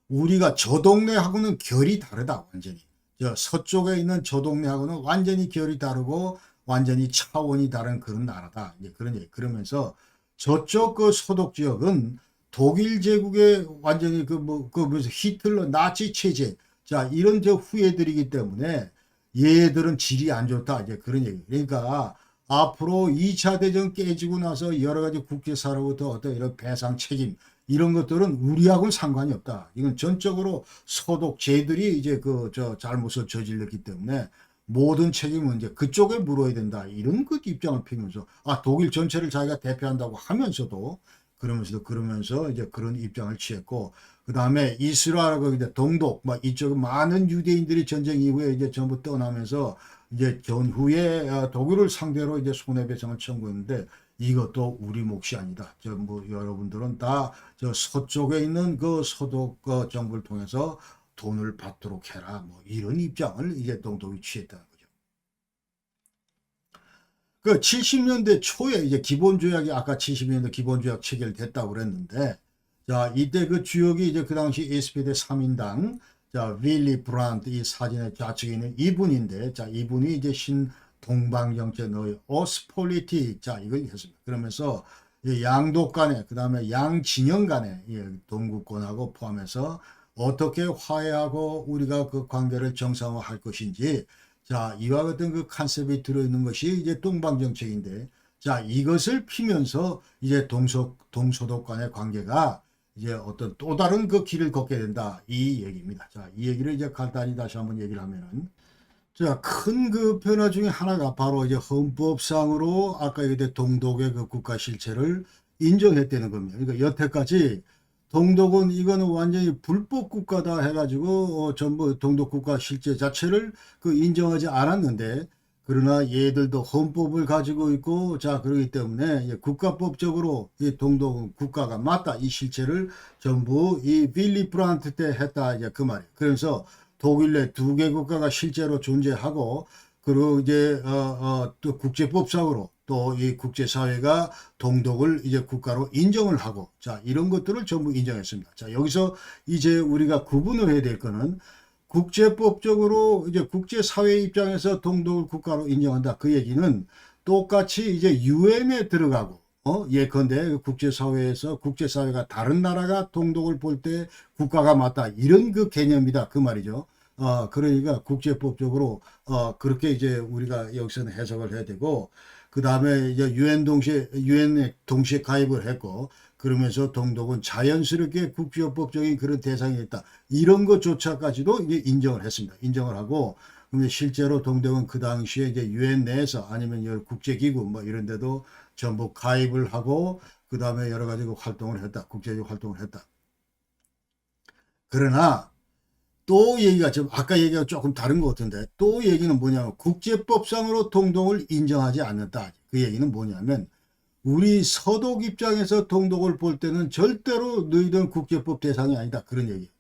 우리가 저 동네하고는 결이 다르다 완전히 서쪽에 있는 저 동네하고는 완전히 결이 다르고 완전히 차원이 다른 그런 나라다. 이제 그런 얘기. 그러면서 저쪽 그 서독 지역은 독일 제국의 완전히 무슨 히틀러 나치 체제 자, 이런 저 후예들이기 때문에 얘들은 질이 안 좋다. 이제 그런 얘기. 그러니까 앞으로 2차 대전 깨지고 나서 여러 가지 국제사로부터 어떤 이런 배상 책임 이런 것들은 우리하고는 상관이 없다. 이건 전적으로 서독 쟤들이 이제 그 저 잘못을 저질렀기 때문에 모든 책임은 이제 그쪽에 물어야 된다. 이런 그 입장을 피면서 독일 전체를 자기가 대표한다고 하면서도 그러면서 이제 그런 입장을 취했고 그 다음에 이스라엘하고 이제 동독 막 이쪽 많은 유대인들이 전쟁 이후에 이제 전부 떠나면서 이제 전후에 독일을 상대로 이제 손해배상을 청구했는데 이것도 우리 몫이 아니다. 저 뭐 여러분들은 다 저 서쪽에 있는 그 서독 정부를 통해서 돈을 받도록 해라. 뭐 이런 입장을 이제 동독이 취했다는 거죠. 그 70년대 초에 이제 기본조약이 아까 70년대 기본조약 체결됐다고 그랬는데 자, 이때 그 주역이 이제 그 당시 SPD 3인당 자, 윌리 브란트 이 사진의 좌측에 있는 이분인데 자, 이분이 이제 신동방정책의 오스폴리틱 자, 이걸 했습니다. 그러면서 양독 간에 그다음에 양진영 간에 동구권하고 포함해서 어떻게 화해하고 우리가 그 관계를 정상화할 것인지 자, 이와 같은 그 컨셉이 들어있는 것이 이제 동방정책인데 자, 이것을 피면서 이제 동서독 간의 관계가 이제 어떤 또 다른 그 길을 걷게 된다. 이 얘기입니다. 자, 이 얘기를 이제 간단히 다시 한번 얘기를 하면은 자, 큰 그 변화 중에 하나가 바로 이제 헌법상으로 아까 얘기했던 동독의 그 국가 실체를 인정했다는 겁니다. 그러니까 여태까지 동독은 이거는 완전히 불법 국가다 해가지고 전부 동독 국가 실제 자체를 그 인정하지 않았는데 그러나 얘들도 헌법을 가지고 있고 자 그러기 때문에 국가법적으로 이 동독은 국가가 맞다 이 실체를 전부 이 빌리 브란트 때 했다 이제 그 말이에요. 그래서 독일 내 두 개 국가가 실제로 존재하고 그리고 이제 또 국제법상으로 또 이 국제사회가 동독을 이제 국가로 인정을 하고 자 이런 것들을 전부 인정했습니다. 자 여기서 이제 우리가 구분을 해야 될 거는 국제법적으로 이제 국제사회 입장에서 동독을 국가로 인정한다. 그 얘기는 똑같이 이제 유엔에 들어가고 예컨대 국제사회에서 국제사회가 다른 나라가 동독을 볼 때 국가가 맞다. 이런 그 개념이다. 그 말이죠. 그러니까 국제법적으로 그렇게 이제 우리가 여기서는 해석을 해야 되고 그 다음에 이제 유엔에 동시에 가입을 했고 그러면서 동독은 자연스럽게 국제법적인 그런 대상이 있다. 이런 것조차까지도 이제 인정을 했습니다. 인정을 하고 근데 실제로 동독은 그 당시에 이제 유엔 내에서 아니면 국제기구 뭐 이런 데도 전부 가입을 하고 그 다음에 여러 가지 활동을 했다. 국제적 활동을 했다. 그러나 또 얘기가 좀 아까 얘기가 조금 다른 것 같은데 또 얘기는 뭐냐면 국제법상으로 동독을 인정하지 않는다. 그 얘기는 뭐냐면 우리 서독 입장에서 동독을 볼 때는 절대로 너희들은 국제법 대상이 아니다. 그런 얘기.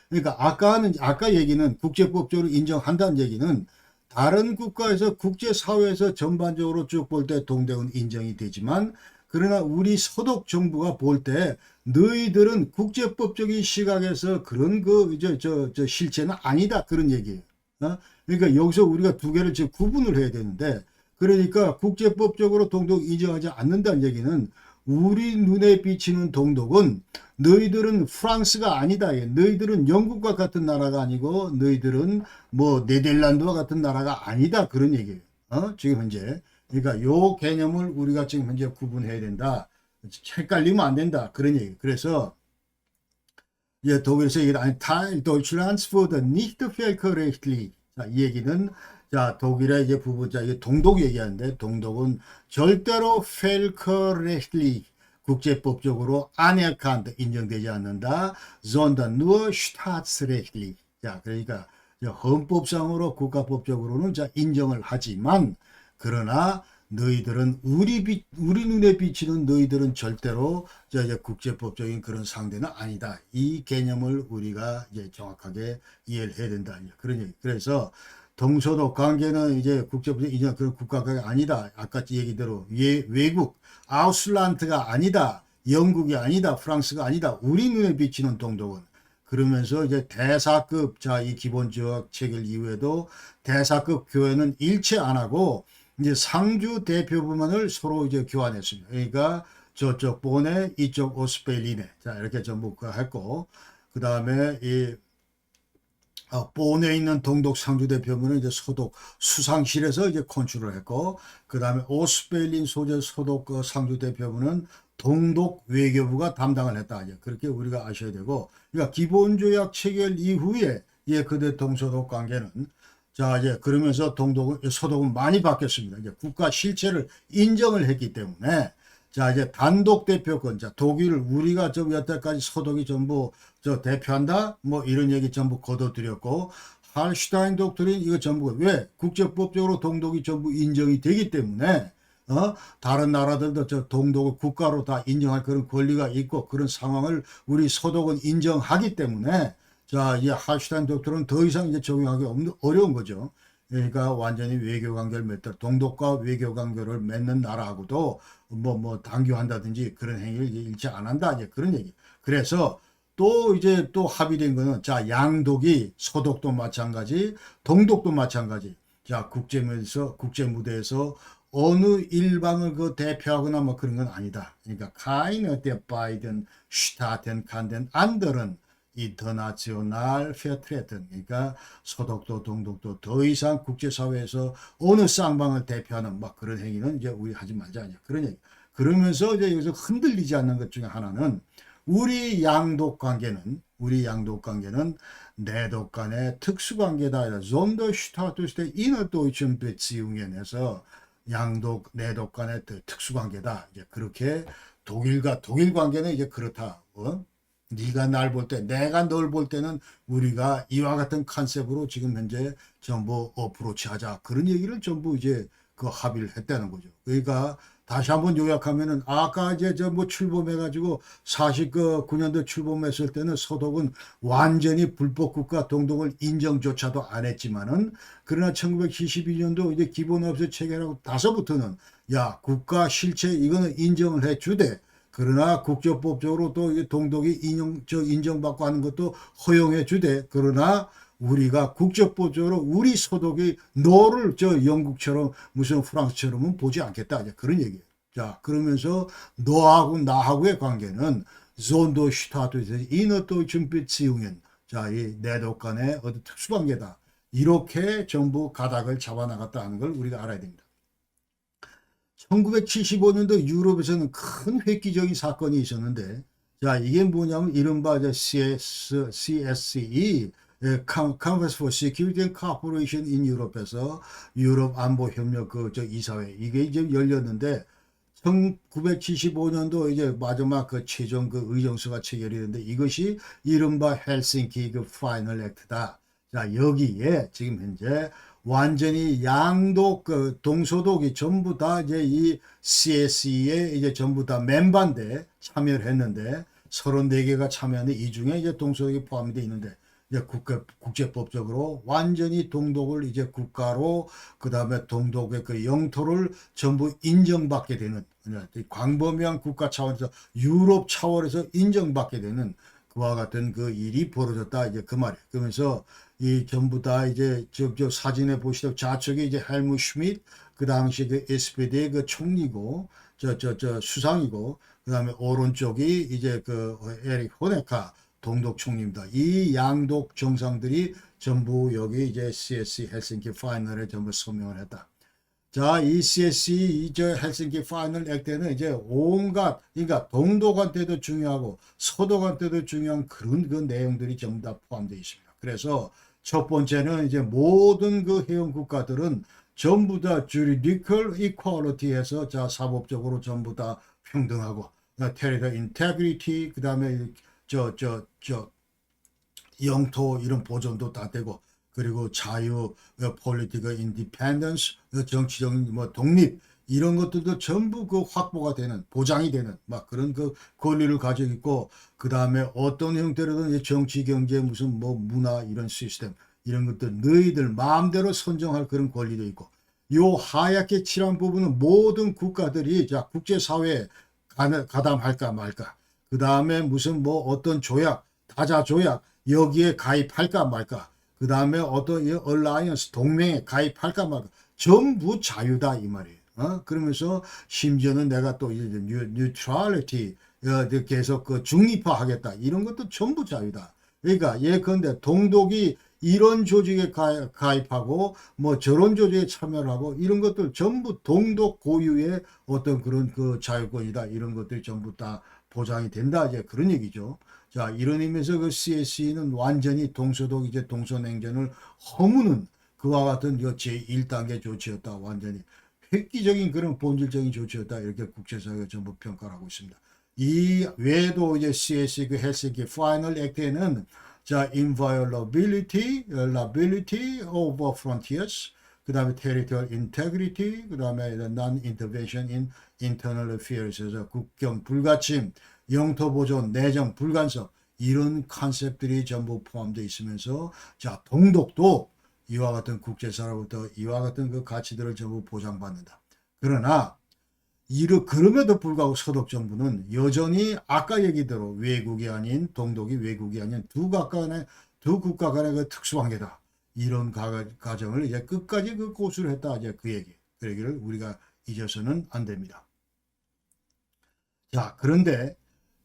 그러니까 아까 얘기는 국제법적으로 인정한다는 얘기는 다른 국가에서 국제사회에서 전반적으로 쭉 볼 때 동독은 인정이 되지만 그러나 우리 서독 정부가 볼 때 너희들은 국제법적인 시각에서 그런 저 실체는 아니다. 그런 얘기예요. 그러니까 여기서 우리가 두 개를 지금 구분을 해야 되는데 그러니까 국제법적으로 동독 인정하지 않는다는 얘기는 우리 눈에 비치는 동독은 너희들은 프랑스가 아니다. 너희들은 영국과 같은 나라가 아니고 너희들은 뭐 네덜란드와 같은 나라가 아니다. 그런 얘기예요. 지금 현재. 그러니까 요 개념을 우리가 지금 현재 구분해야 된다. 헷갈리면 안 된다. 그런 얘기. 그래서 독일에서 얘기를 Teil Deutschlands wurde nicht völkerrechtlich. 자, 이 얘기는 자, 독일의 이제 부부자 이게 동독 얘기하는데 동독은 절대로 völkerrechtlich 국제법적으로 anerkannt 인정되지 않는다. sondern nur staatsrechtlich. 자, 그러니까 헌법상으로 국가법적으로는 자 인정을 하지만 그러나 너희들은 우리 눈에 비치는 너희들은 절대로 이제 국제법적인 그런 상대는 아니다. 이 개념을 우리가 이제 정확하게 이해를 해야 된다. 그런 얘기. 그래서 동서독 관계는 이제 국제법적 인정 그런 국가가 아니다. 아까 얘기대로 외국 아우슬란트가 아니다. 영국이 아니다. 프랑스가 아니다. 우리 눈에 비치는 동독은 그러면서 이제 대사급 자 이 기본조약 체결 이후에도 대사급 교회는 일체 안 하고 이제 상주 대표부만을 서로 이제 교환했습니다. 그러니까 저쪽 보네, 이쪽 오스베리네. 자, 이렇게 전부 했고, 그 다음에 본에 있는 동독 상주대표부는 이제 소독 수상실에서 이제 컨트롤을 했고, 그 다음에 오스베일린 소재 소독 상주대표부는 동독 외교부가 담당을 했다. 이제 그렇게 우리가 아셔야 되고, 그러니까 기본조약 체결 이후에 예, 그대 동소독 관계는 자 이제 그러면서 동독은 소독은 많이 바뀌었습니다. 이제 국가 실체를 인정을 했기 때문에 자 이제 단독 대표권 자 독일을 우리가 좀 여태까지 소독이 전부 저 대표한다 뭐 이런 얘기 전부 거둬들였고 할슈타인 독트린 이거 전부 왜 국제법적으로 동독이 전부 인정이 되기 때문에 다른 나라들도 저 동독을 국가로 다 인정할 그런 권리가 있고 그런 상황을 우리 소독은 인정하기 때문에 자 이제 할슈타인 독트린은 더 이상 이제 적용하기 어려운 거죠. 그러니까 완전히 외교 관계를 맺다 동독과 외교 관계를 맺는 나라하고도 뭐 단교한다든지 그런 행위를 일치 안 한다 이제 그런 얘기. 그래서 또 이제 또 합의된 거는 자 양독이 소독도 마찬가지 동독도 마찬가지 자 국제 무대에서 어느 일방을 그 대표하거나 뭐 그런 건 아니다. 그러니까 keine der beiden Staaten kann den anderen international vertreten. 그러니까 소독도 동독도 더 이상 국제사회에서 어느 쌍방을 대표하는 막 그런 행위는 이제 우리 하지 말자 이제 그런 얘기. 그러면서 이제 여기서 흔들리지 않는 것 중에 하나는 우리 양독 관계는 내독 간의 특수 관계다. Sonderstatus der innerdeutschen Beziehungen에서 양독 내독 간의 특수 관계다. 이제 그렇게 독일과 독일 관계는 이제 그렇다. 네가 날 볼 때, 내가 널 볼 때는 우리가 이와 같은 컨셉으로 지금 현재 전부 어프로치하자. 그런 얘기를 전부 이제 그 합의를 했다는 거죠. 그러니까 다시 한번 요약하면은 아까 이제 저 뭐 출범해가지고 49년도 출범했을 때는 소독은 완전히 불법 국가 동독을 인정조차도 안 했지만은 그러나 1972년도 이제 기본법제 체결하고 나서부터는 야 국가 실체 이거는 인정을 해주되 그러나 국제법적으로 또 동독이 인정받고 하는 것도 허용해 주되 그러나 우리가 국제법적으로 우리 소독이 너를 저 영국처럼 무슨 프랑스처럼은 보지 않겠다. 이제 그런 얘기예요. 자, 그러면서 너하고 나하고의 관계는 Sonderstatus innerdeutschen Beziehungen. 자, 이 내독 간의 어떤 특수관계다. 이렇게 전부 가닥을 잡아나갔다는 걸 우리가 알아야 됩니다. 1975년도 유럽에서는 큰 획기적인 사건이 있었는데 자 이게 뭐냐면 이른바 CSCE Conference for Security and Cooperation in Europe에서 유럽 안보 협력 저 이사회 이게 이제 열렸는데 1975년도 이제 마지막 그 최종 그 의정서가 체결이 됐는데 이것이 이른바 헬싱키 그 파이널 액트다. 자 여기에 지금 현재 완전히 양독 그 동소독이 전부 다 이제 이 CSE에 이제 전부 다 멤버인데 참여를 했는데 34개가 참여했는데 이 중에 이제 동소독이 포함이 되어 있는데 이제 국제법적으로 완전히 동독을 이제 국가로 그 다음에 동독의 그 영토를 전부 인정받게 되는 광범위한 국가 차원에서 유럽 차원에서 인정받게 되는 그와 같은 그 일이 벌어졌다 이제 그 말이에요. 그러면서 이 전부 다 이제 저 사진에 보시다 좌측에 이제 헬무 슈미트 그 당시 그 SPD의 그 총리고 저 수상이고 그 다음에 오른쪽이 이제 그 에릭 호네카 동독 총리입니다. 이 양독 정상들이 전부 여기 이제 CSC 헬싱키 파이널에 전부 서명을 했다. 자, 이 CSC 이제 헬싱키 파이널 액트는 이제 온갖 그러니까 동독한테도 중요하고 서독한테도 중요한 그런 그 내용들이 전부 다 포함되어 있습니다. 그래서 첫 번째는 이제 모든 그 회원 국가들은 전부 다 juridical equality에서 자 사법적으로 전부 다 평등하고 territorial integrity 그다음에 저 영토 이런 보존도 다 되고 그리고 자유, political independence, 정치적인 뭐 독립 이런 것들도 전부 그 확보가 되는 보장이 되는 막 그런 그 권리를 가지고 있고 그 다음에 어떤 형태로든 정치, 경제, 무슨 뭐 문화 이런 시스템 이런 것들 너희들 마음대로 선정할 그런 권리도 있고 요 하얗게 칠한 부분은 모든 국가들이 자 국제사회에 가담할까 말까 그 다음에 무슨 뭐 어떤 조약, 다자 조약 여기에 가입할까 말까 그 다음에 어떤 얼라이언스 동맹에 가입할까 말까 전부 자유다 이 말이에요. 그러면서 심지어는 내가 또 이제 뉴트럴리티 계속 그 중립화하겠다 이런 것도 전부 자유다. 그러니까 예컨대 동독이 이런 조직에 가입하고 뭐 저런 조직에 참여를 하고 이런 것들 전부 동독 고유의 어떤 그런 그 자유권이다. 이런 것들이 전부 다 보장이 된다. 이제 그런 얘기죠. 자, 이런 의미에서 그 CSE는 완전히 동서독 이제 동서냉전을 허무는 그와 같은 제1단계 조치였다. 완전히 획기적인 그런 본질적인 조치였다. 이렇게 국제사회가 전부 평가를 하고 있습니다. 이 외에도 이제 CSE 그 헬싱키 파이널 액트에는 자, inviolability, liability over frontiers, 그 다음에 territorial integrity, 그 다음에 non-intervention in internal affairs에서 국경 불가침, 영토 보존, 내정 불간섭 이런 컨셉들이 전부 포함되어 있으면서 자, 동독도 이와 같은 국제사로부터 이와 같은 그 가치들을 전부 보장받는다. 그러나 그럼에도 불구하고 서독 정부는 여전히 아까 얘기대로 외국이 아닌 동독이 외국이 아닌 두 국가 간의 그 특수관계다. 이런 가정을 이제 끝까지 그 고수를 했다. 이제 그 얘기를 우리가 잊어서는 안 됩니다. 자, 그런데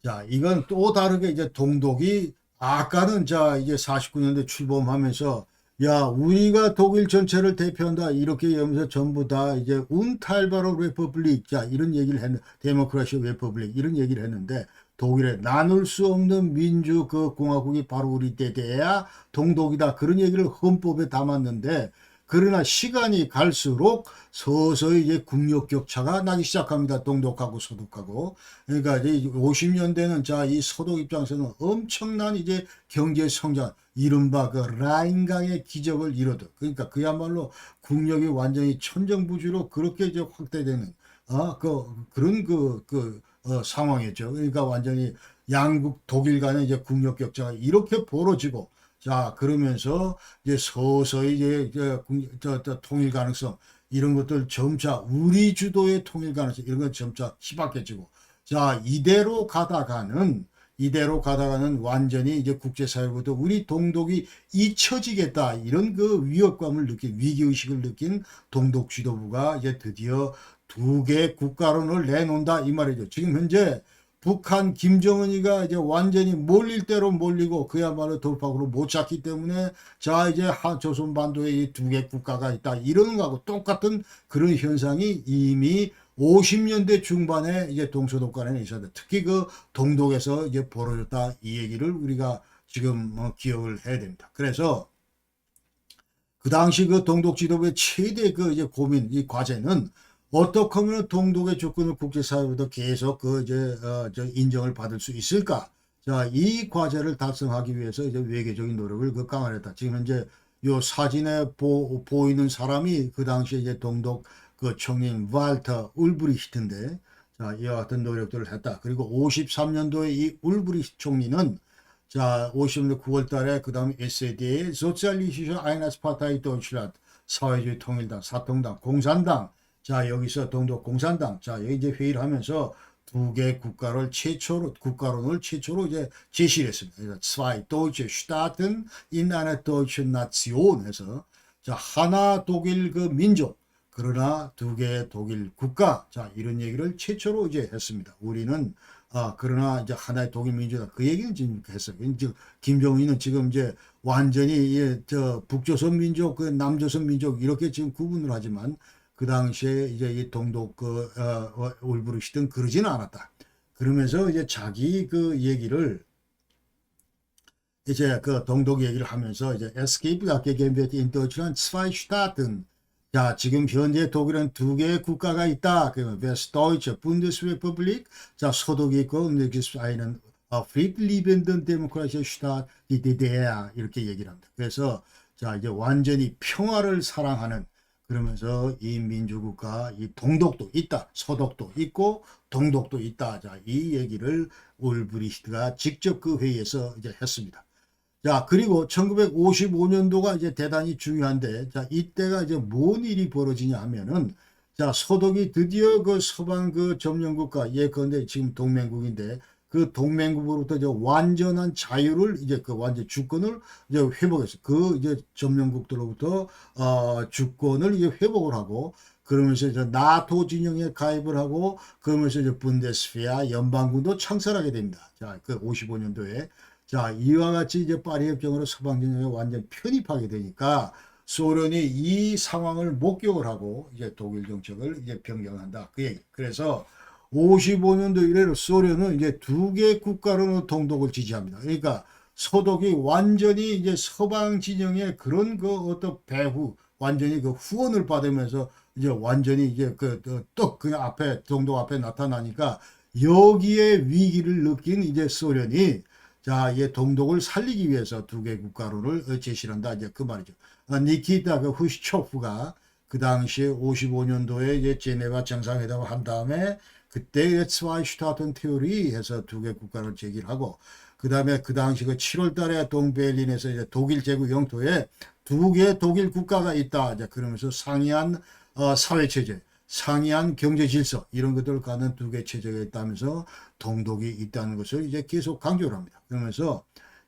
자, 이건 또 다르게 이제 동독이 아까는 자, 이제 49년대 출범하면서 야, 우리가 독일 전체를 대표한다. 이렇게 하면서 전부 다 이제 운탈바로 레퍼블릭. 자, 이런 얘기를 데모크라시 레퍼블릭. 이런 얘기를 했는데 독일에 나눌 수 없는 민주 그 공화국이 바로 우리 때 돼야 동독이다. 그런 얘기를 헌법에 담았는데 그러나 시간이 갈수록 서서히 이제 국력 격차가 나기 시작합니다. 동독하고 서독하고. 그러니까 이제 50년대는 자, 이 서독 입장에서는 엄청난 이제 경제 성장, 이른바 그 라인강의 기적을 이루듯. 그러니까 그야말로 국력이 완전히 천정부지로 그렇게 이제 확대되는, 그런 상황이었죠. 그러니까 완전히 양국 독일 간의 이제 국력 격차가 이렇게 벌어지고, 자, 그러면서 이제 서서히 이제 통일 가능성 이런 것들 점차 우리 주도의 통일 가능성 이런 것 점차 희박해지고, 자, 이대로 가다가는 완전히 이제 국제사회로부터 우리 동독이 잊혀지겠다 이런 그 위협감을 느낀 위기의식을 느낀 동독 지도부가 이제 드디어 두 개 국가론을 내놓는다 이 말이죠. 지금 현재 북한 김정은이가 이제 완전히 몰릴 대로 몰리고 그야말로 돌파구를 못 잡기 때문에 자, 이제 조선반도에 이 두 개 국가가 있다 이러는 거하고 똑같은 그런 현상이 이미 50년대 중반에 이제 동서독 간에 있었는데 특히 그 동독에서 이제 벌어졌다 이 얘기를 우리가 지금 기억을 해야 됩니다. 그래서 그 당시 그 동독 지도부의 최대 그 이제 고민 이 과제는 어떻게 하면 동독의 조건을 국제사회로부터 계속 인정을 받을 수 있을까? 자, 이 과제를 달성하기 위해서 이제 외교적인 노력을 강화했다. 지금 현재 요 사진에 보이는 사람이 그 당시에 이제 동독 그 총리인 발터 울브리히트인데, 자, 이와 같은 노력들을 했다. 그리고 53년도에 이 울브리히트 총리는 자, 50년도 9월 달에 그 다음에 SED, 소циалистischen Einheitspartei Deutschland, 사회주의 통일당, 사통당, 공산당, 자, 여기서 동독 공산당, 자, 여기 이제 회의를 하면서 두 개 국가론을 최초로 이제 제시를 했습니다. 그래서 zwei deutsche Staaten in einer deutschen Nation 해서, 자, 하나 독일 그 민족, 그러나 두 개 독일 국가, 자, 이런 얘기를 최초로 이제 했습니다. 우리는 그러나 이제 하나의 독일 민주다. 그 얘기는 지금 했어요. 김정은이는 지금 이제 완전히 북조선 민족, 그 남조선 민족 이렇게 지금 구분을 하지만 그 당시에 이제 이 동독 울브리히트는 그러지는 않았다. 그러면서 이제 자기 그 얘기를 이제 그 동독 얘기를 하면서 이제 Es gibt gegenwärtig in Deutschland zwei Staaten. 자, 지금 현재 독일은 두 개의 국가가 있다. 그러면 Westdeutsche Bundesrepublik, 자, 서독이 있고, einen friedliebenden demokratischen Staat, die DDR 이렇게 얘기를 합니다. 그래서 자, 이제 완전히 평화를 사랑하는 그러면서 이 민주국가, 이 동독도 있다, 서독도 있고 동독도 있다. 자, 이 얘기를 울브리히트가 직접 그 회의에서 이제 했습니다. 자, 그리고 1955년도가 이제 대단히 중요한데, 자, 이때가 이제 뭔 일이 벌어지냐 하면은, 자, 서독이 드디어 그 서방 그 점령국가, 예컨대 지금 동맹국인데, 그 동맹국으로부터 이제 완전한 자유를 이제 그 완전 주권을 이제 회복했어. 그 이제 점령국들로부터 주권을 이제 회복을 하고, 그러면서 이제 나토 진영에 가입을 하고, 그러면서 이제 분데스피아 연방군도 창설하게 됩니다. 자, 그 55년도에. 자, 이와 같이 이제 파리 협정으로 서방 진영에 완전 편입하게 되니까 소련이 이 상황을 목격을 하고 이제 독일 정책을 이제 변경한다. 그 얘기. 그래서 55년도 이래로 소련은 이제 두 개 국가로는 동독을 지지합니다. 그러니까 서독이 완전히 이제 서방 진영의 그런 그 어떤 배후 완전히 그 후원을 받으면서 이제 완전히 이제 떡 그냥 앞에 동독 앞에 나타나니까 여기에 위기를 느낀 이제 소련이 자, 이 동독을 살리기 위해서 두 개 국가론을 제시한다. 이제 그 말이죠. 니키타 그 후시초프가 그 당시에 55년도에 이제 제네바 정상회담을 한 다음에 그때 스와이슈타튼 테오리 해서 두 개 국가를 제기를 하고 그 다음에 그 당시 그 7월 달에 동베를린에서 이제 독일 제국 영토에 두 개 독일 국가가 있다. 이제 그러면서 상이한 사회 체제, 상이한 경제 질서 이런 것들을 갖는 두 개 체제가 있다면서 동독이 있다는 것을 이제 계속 강조를 합니다. 그러면서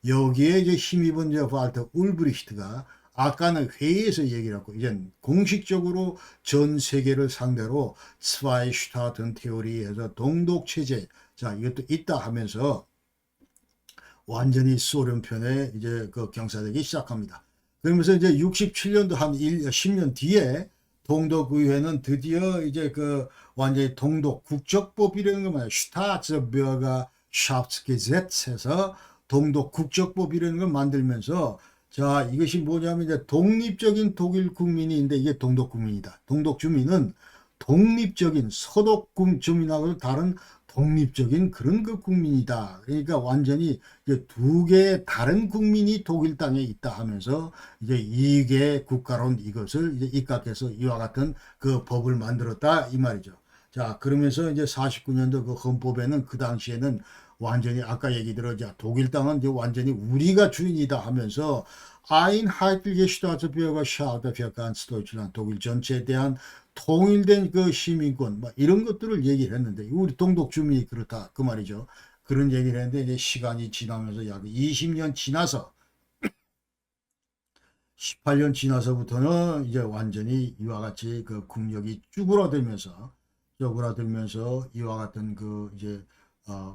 여기에 이제 힘입은 이제 발터 울브리히트가 아까는 회의에서 얘기를 하고 이제 공식적으로 전 세계를 상대로 스와이슈타튼 테오리에서 동독 체제 자 이것도 있다 하면서 완전히 소련 편에 이제 그 경사되기 시작합니다. 그러면서 이제 67년도 한 10년 뒤에 동독의회는 드디어 이제 그 완전히 동독 국적법이라는 거 말이야. 슈타츠버가 샤프트게제츠에서 동독 국적법이라는 걸 만들면서 자 이것이 뭐냐면 이제 독립적인 독일 국민인데 이게 동독 국민이다. 동독 주민은 독립적인 서독 주민하고 다른 독립적인 그런 그 국민이다. 그러니까 완전히 이제 두 개의 다른 국민이 독일 땅에 있다 하면서 이제 이게 국가론 이것을 이제 입각해서 이와 같은 그 법을 만들었다 이 말이죠. 자 그러면서 이제 49년도 그 헌법에는 그 당시에는 완전히 아까 얘기 들어자 독일 땅은 이제 완전히 우리가 주인이다 하면서 Einheitliche Staatsbürgerschaft für ganz Deutschland 독일 전체에 대한 통일된 그 시민권 뭐 이런 것들을 얘기를 했는데 우리 동독 주민이 그렇다 그 말이죠. 그런 얘기를 했는데 이제 시간이 지나면서 약 20년 지나서 18년 지나서부터는 이제 완전히 이와 같이 그 국력이 쭈그라들면서 이와 같은 그 이제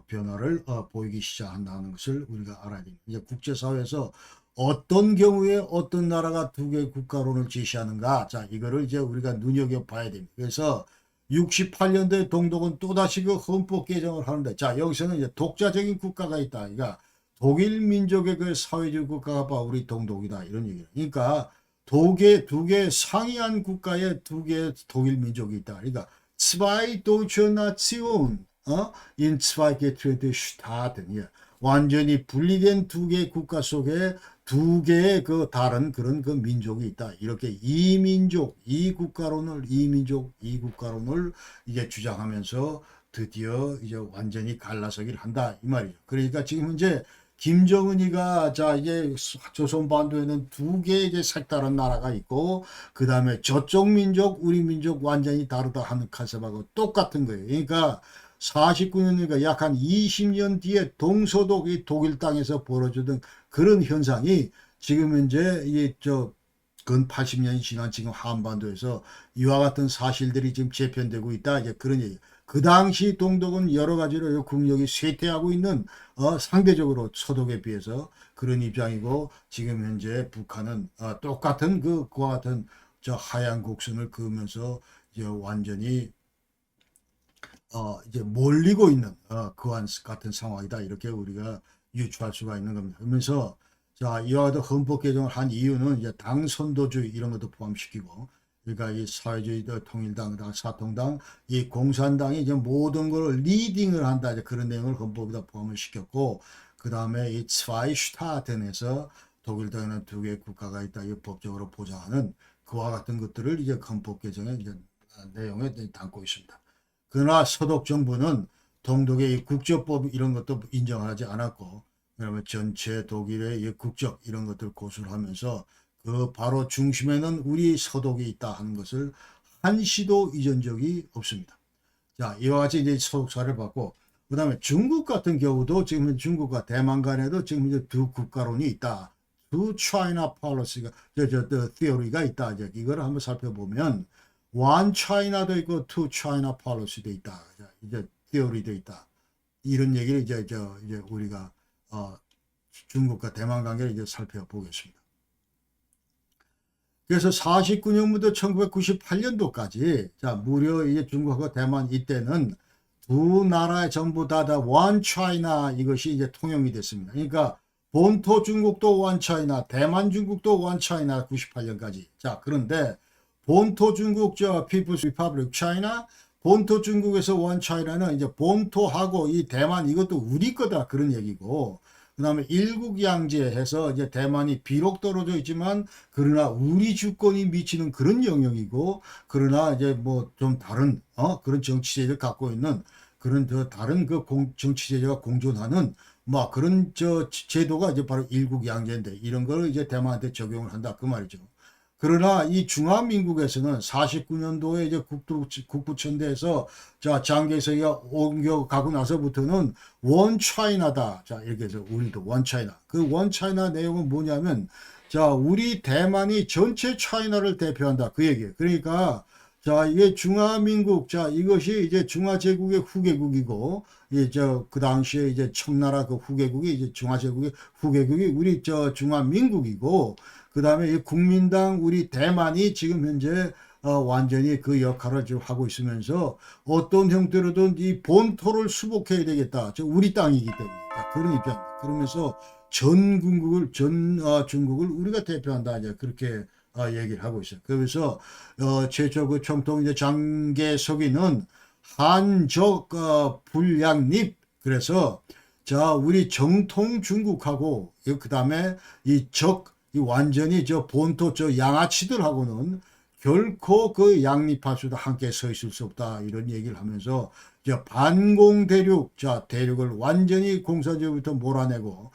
변화를 보이기 시작한다는 것을 우리가 알아야 됩니다. 이제 국제사회에서 어떤 경우에 어떤 나라가 두 개의 국가론을 제시하는가 자 이거를 이제 우리가 눈여겨봐야 됩니다. 그래서 68년도에 동독은 또다시 그 헌법 개정을 하는데 자 여기서는 이제 독자적인 국가가 있다. 그러니까 독일 민족의 그 사회주의 국가가 바로 우리 동독이다 이런 얘기예요. 그러니까 두 개 상이한 국가에 두 개의 독일 민족이 있다. 그러니까 zwei deutsche Nation in zwei getrennte Staaten 예. 완전히 분리된 두 개의 국가 속에 두 개의 그 다른 그런 그 민족이 있다. 이렇게 이민족, 이국가론을 이민족, 이국가론을 이제 주장하면서 드디어 이제 완전히 갈라서기를 한다 이 말이죠. 그러니까 지금 이제 김정은이가 자 이제 조선 반도에는 두 개의 이제 색다른 나라가 있고 그 다음에 저쪽 민족, 우리 민족 완전히 다르다 하는 컨셉하고 똑같은 거예요. 그러니까 49년이니까 약 한 20년 뒤에 동서독이 독일 땅에서 벌어지던 그런 현상이 지금 현재 근 80년이 지난 지금 한반도에서 이와 같은 사실들이 지금 재편되고 있다. 이제 그런 얘기. 그 당시 동독은 여러 가지로 국력이 쇠퇴하고 있는 상대적으로 서독에 비해서 그런 입장이고 지금 현재 북한은 똑같은 그와 같은 저 하얀 곡선을 그으면서 이제 완전히 이제 몰리고 있는 그와 같은 상황이다. 이렇게 우리가 유추할 수가 있는 겁니다. 그러면서 자 이와 같은 헌법 개정을 한 이유는 이제 당 선도주의 이런 것도 포함시키고 그러니까 이 사회주의 통일당, 사통당, 이 공산당이 이제 모든 걸 리딩을 한다. 이제 그런 내용을 헌법에다 포함을 시켰고 그 다음에 이 스와이슈타텐에서 독일 땅에는 두 개의 국가가 있다. 이 법적으로 보장하는 그와 같은 것들을 이제 헌법 개정의 이제 내용에 담고 있습니다. 그러나 서독 정부는 동독의 국적법 이런 것도 인정하지 않았고 그러면 전체 독일의 국적 이런 것들 고수를 하면서 그 바로 중심에는 우리 서독이 있다 하는 것을 한시도 잊은 적이 없습니다. 자 이와 같이 이제 서독사를 받고 그 다음에 중국 같은 경우도 지금 중국과 대만 간에도 지금 이제 두 국가론이 있다. 두 China policy가 theory가 있다. 이제 이거를 한번 살펴보면 One China도 있고 Two China policy도 있다. 이제 theory도 있다. 이런 얘기를 이제 우리가 중국과 대만 관계를 이제 살펴보겠습니다. 그래서 49년부터 1998년도까지 자 무려 이제 중국과 대만 이때는 두 나라의 전부 다 원 차이나 이것이 이제 통용이 됐습니다. 그러니까 본토 중국도 원 차이나, 대만 중국도 원 차이나 98년까지. 자 그런데 본토 중국 저 People's Republic China, 본토 중국에서 원 차이나는 이제 본토하고 이 대만 이것도 우리 거다 그런 얘기고, 그 다음에 일국양제해서 이제 대만이 비록 떨어져 있지만 그러나 우리 주권이 미치는 그런 영역이고, 그러나 이제 뭐 좀 다른 그런 정치제를 갖고 있는 그런 저 다른 그 정치제가 공존하는 뭐 그런 저 제도가 이제 바로 일국양제인데, 이런 걸 이제 대만한테 적용을 한다 그 말이죠. 그러나 이 중화민국에서는 49년도에 이제 국부천대에서 자 장개석이가 옮겨가고 나서부터는 원 차이나다. 자 이렇게 해서 우리도 원 차이나. 그 원 차이나 내용은 뭐냐면 자 우리 대만이 전체 차이나를 대표한다 그 얘기예요. 그러니까 자 이게 중화민국 자 이것이 이제 중화제국의 후계국이고, 이제 그 당시에 이제 청나라 그 후계국이 이제 중화제국의 후계국이 우리 저 중화민국이고, 그 다음에 이 국민당 우리 대만이 지금 현재 완전히 그 역할을 지금 하고 있으면서 어떤 형태로든 이 본토를 수복해야 되겠다. 저 우리 땅이기 때문에 그런 입장. 그러면서 전 군국을 중국을 우리가 대표한다. 이제 그렇게 얘기를 하고 있어요. 그래서 최초 그 총통 이제 장개석이는 한적 불량립. 그래서 자 우리 정통 중국하고 그 다음에 이 완전히 저 본토 저 양아치들하고는 결코 그 양립할 수도 함께 서 있을 수 없다 이런 얘기를 하면서 저 반공 대륙 자 대륙을 완전히 공산주의부터 몰아내고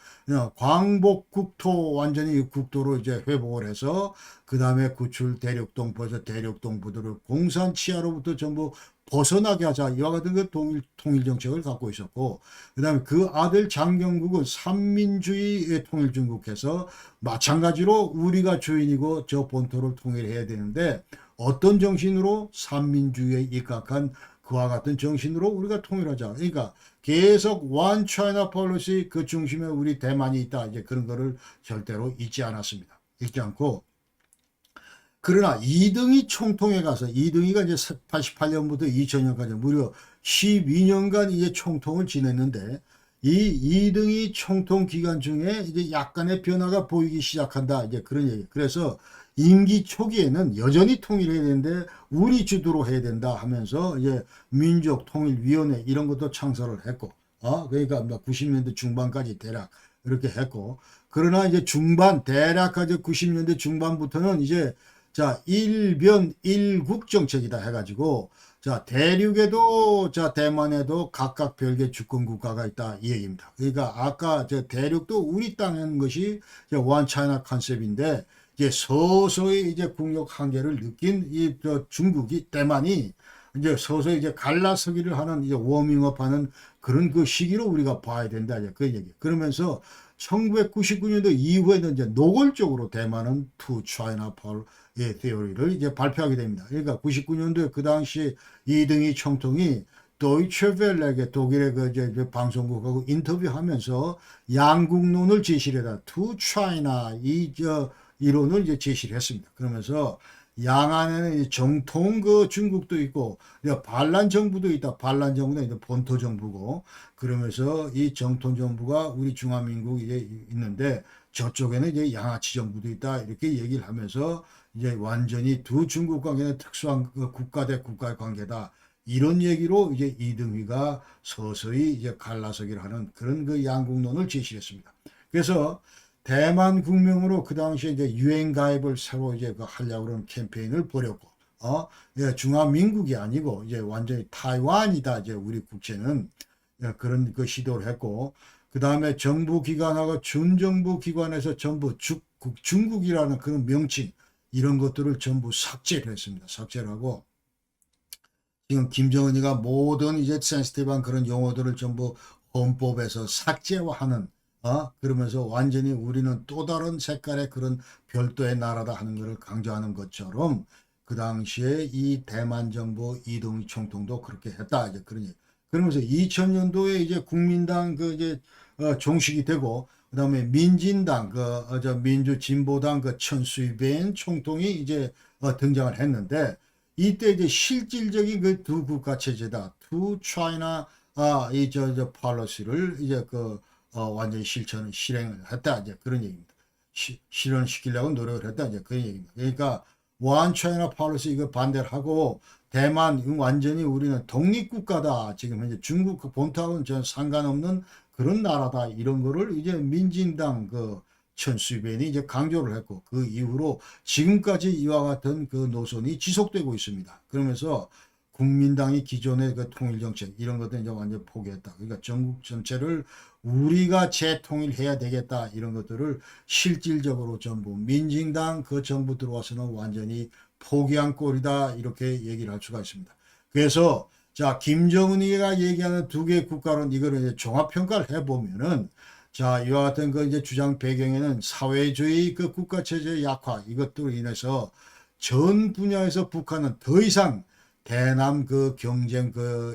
광복 국토 완전히 국토로 이제 회복을 해서 그 다음에 구출 대륙동부에서 대륙동부들을 공산 치하로부터 전부 벗어나게 하자 이와 같은 그 통일 정책을 갖고 있었고, 그 다음에 그 아들 장경국은 삼민주의 통일 중국해서 마찬가지로 우리가 주인이고 저 본토를 통일해야 되는데 어떤 정신으로 삼민주의에 입각한 그와 같은 정신으로 우리가 통일하자. 그러니까 계속 원 차이나 폴리시 그 중심에 우리 대만이 있다. 이제 그런 거를 절대로 잊지 않았습니다. 잊지 않고. 그러나 이등이 총통에 가서 이등이가 이제 88년부터 2000년까지 무려 12년간 이제 총통을 지냈는데, 이 이등이 총통 기간 중에 이제 약간의 변화가 보이기 시작한다. 이제 그런 얘기. 그래서 임기 초기에는 여전히 통일해야 되는데 우리 주도로 해야 된다 하면서 이제 민족통일위원회 이런 것도 창설을 했고, 그러니까 90년대 중반까지 대략 이렇게 했고, 그러나 이제 대략까지 90년대 중반부터는 이제 자, 일변 일국 정책이다 해가지고, 자, 대륙에도, 자, 대만에도 각각 별개 주권 국가가 있다. 이 얘기입니다. 그러니까 아까 저 대륙도 우리 땅인 것이 원 차이나 컨셉인데, 이제 서서히 이제 국력 한계를 느낀 중국이, 대만이 이제 서서히 이제 갈라서기를 하는 이제 워밍업 하는 그런 그 시기로 우리가 봐야 된다. 이제 그 얘기. 그러면서 1999년도 이후에는 이제 노골적으로 대만은 투 차이나 theory를 이제 발표하게 됩니다. 그러니까 99년도에 그 당시 이등이 총통이 도이체벨레게 독일의 그 이제 방송국하고 인터뷰하면서 양국론을 제시를 해다. 투 차이나 이론을 이제 제시를 했습니다. 그러면서 양안에는 정통 그 중국도 있고 반란 정부도 있다. 반란 정부는 이제 본토 정부고, 그러면서 이 정통 정부가 우리 중화민국이 이제 있는데 저쪽에는 이제 양아치 정부도 있다. 이렇게 얘기를 하면서 이제 완전히 두 중국 관계는 특수한 그 국가 대 국가의 관계다. 이런 얘기로 이제 이등휘가 서서히 이제 갈라서기를 하는 그런 그 양국론을 제시했습니다. 그래서 대만 국명으로 그 당시에 이제 유엔 가입을 새로 이제 하려고 하는 캠페인을 벌였고, 중화민국이 아니고 이제 완전히 타이완이다. 이제 우리 국채는 그런 그 시도를 했고, 그 다음에 정부 기관하고 준정부 기관에서 전부 중국이라는 그런 명칭 이런 것들을 전부 삭제를 했습니다. 삭제를 하고, 지금 김정은이가 모든 이제 센시티브한 그런 용어들을 전부 헌법에서 삭제화하는 그러면서 완전히 우리는 또 다른 색깔의 그런 별도의 나라다 하는 것을 강조하는 것처럼 그 당시에 이 대만 정부 이등이 총통도 그렇게 했다. 이제 그런 얘기. 그러면서 2000년도에 이제 국민당 그 이제 종식이 되고, 그다음에 민진당 저 민주진보당 그 천수이벤 총통이 이제 등장을 했는데 이때 이제 실질적인 그 두 국가 체제다. 투 차이나 이저 policy를 이제 완전히 실행을 했다 이제 그런 얘기입니다. 실현시키려고 노력을 했다 이제 그런 얘기입니다. 그러니까 원 차이나 policy 이거 반대를 하고 대만 완전히 우리는 독립국가다. 지금 현재 중국 본토하고는 전 상관없는 그런 나라다. 이런 거를 이제 민진당 천수변이 이제 강조를 했고 그 이후로 지금까지 이와 같은 그 노선이 지속되고 있습니다. 그러면서 국민당이 기존의 그 통일정책 이런 것들 이제 완전 포기했다. 그러니까 전국 전체를 우리가 재통일해야 되겠다. 이런 것들을 실질적으로 전부 민진당 그 정부 들어와서는 완전히 포기한 꼴이다. 이렇게 얘기를 할 수가 있습니다. 그래서 자 김정은이가 얘기하는 두 개의 국가론 이거를 이제 종합평가를 해보면은 자 이와 같은 그 이제 주장 배경에는 사회주의 그 국가 체제의 약화 이것들로 인해서 전 분야에서 북한은 더 이상 대남 그 경쟁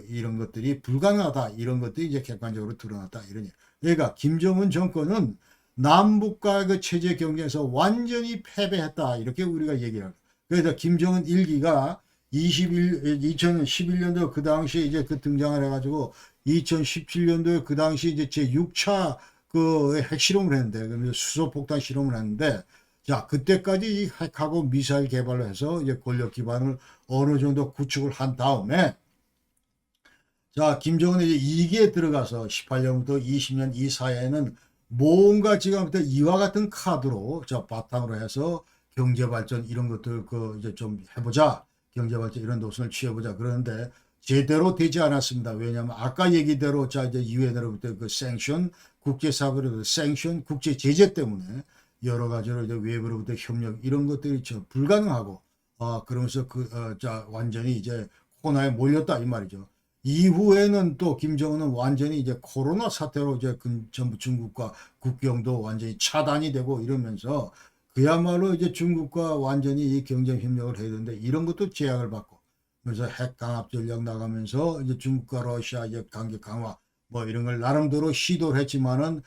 이런 것들이 불가능하다. 이런 것들이 이제 객관적으로 드러났다. 이러니. 그러니까 김정은 정권은 남북과 그 체제 경쟁에서 완전히 패배했다. 이렇게 우리가 얘기를 합니다. 그래서 김정은 일기가 2011년도 그 당시에 이제 등장을 해가지고 2017년도에 그 당시 이제 제6차 핵실험을 했는데, 그러면서 수소폭탄 실험을 했는데, 자, 그때까지 이 핵하고 미사일 개발을 해서 이제 권력 기반을 어느 정도 구축을 한 다음에, 자, 김정은이 이제 2기에 들어가서 18년부터 20년 이 사이에는 뭔가 지금부터 이와 같은 카드로, 자, 바탕으로 해서 경제발전 이런 것들 이제 좀 해보자. 경제발전 이런 노선을 취해보자. 그러는데 제대로 되지 않았습니다. 왜냐하면 아까 얘기대로 자, 이제 유엔으로부터 생션, 국제사회로부터 생션, 국제 제재 때문에 여러 가지로 이제 외부로부터 협력 이런 것들이 불가능하고 그러면서 자 완전히 이제 코너에 몰렸다 이 말이죠. 이후에는 또 김정은은 완전히 이제 코로나 사태로 이제 전부 중국과 국경도 완전히 차단이 되고 이러면서 그야말로 이제 중국과 완전히 이 경쟁 협력을 해야 되는데 이런 것도 제약을 받고 그래서 핵 강압 전략 나가면서 이제 중국과 러시아 이제 관계 강화 뭐 이런 걸 나름대로 시도를 했지만은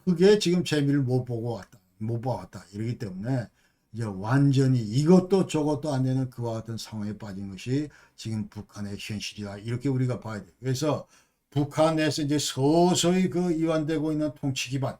크게 지금 재미를 못 봐왔다. 이러기 때문에 이제 완전히 이것도 저것도 안 되는 그와 같은 상황에 빠진 것이 지금 북한의 현실이다. 이렇게 우리가 봐야 돼. 그래서 북한에서 이제 서서히 이완되고 있는 통치 기반,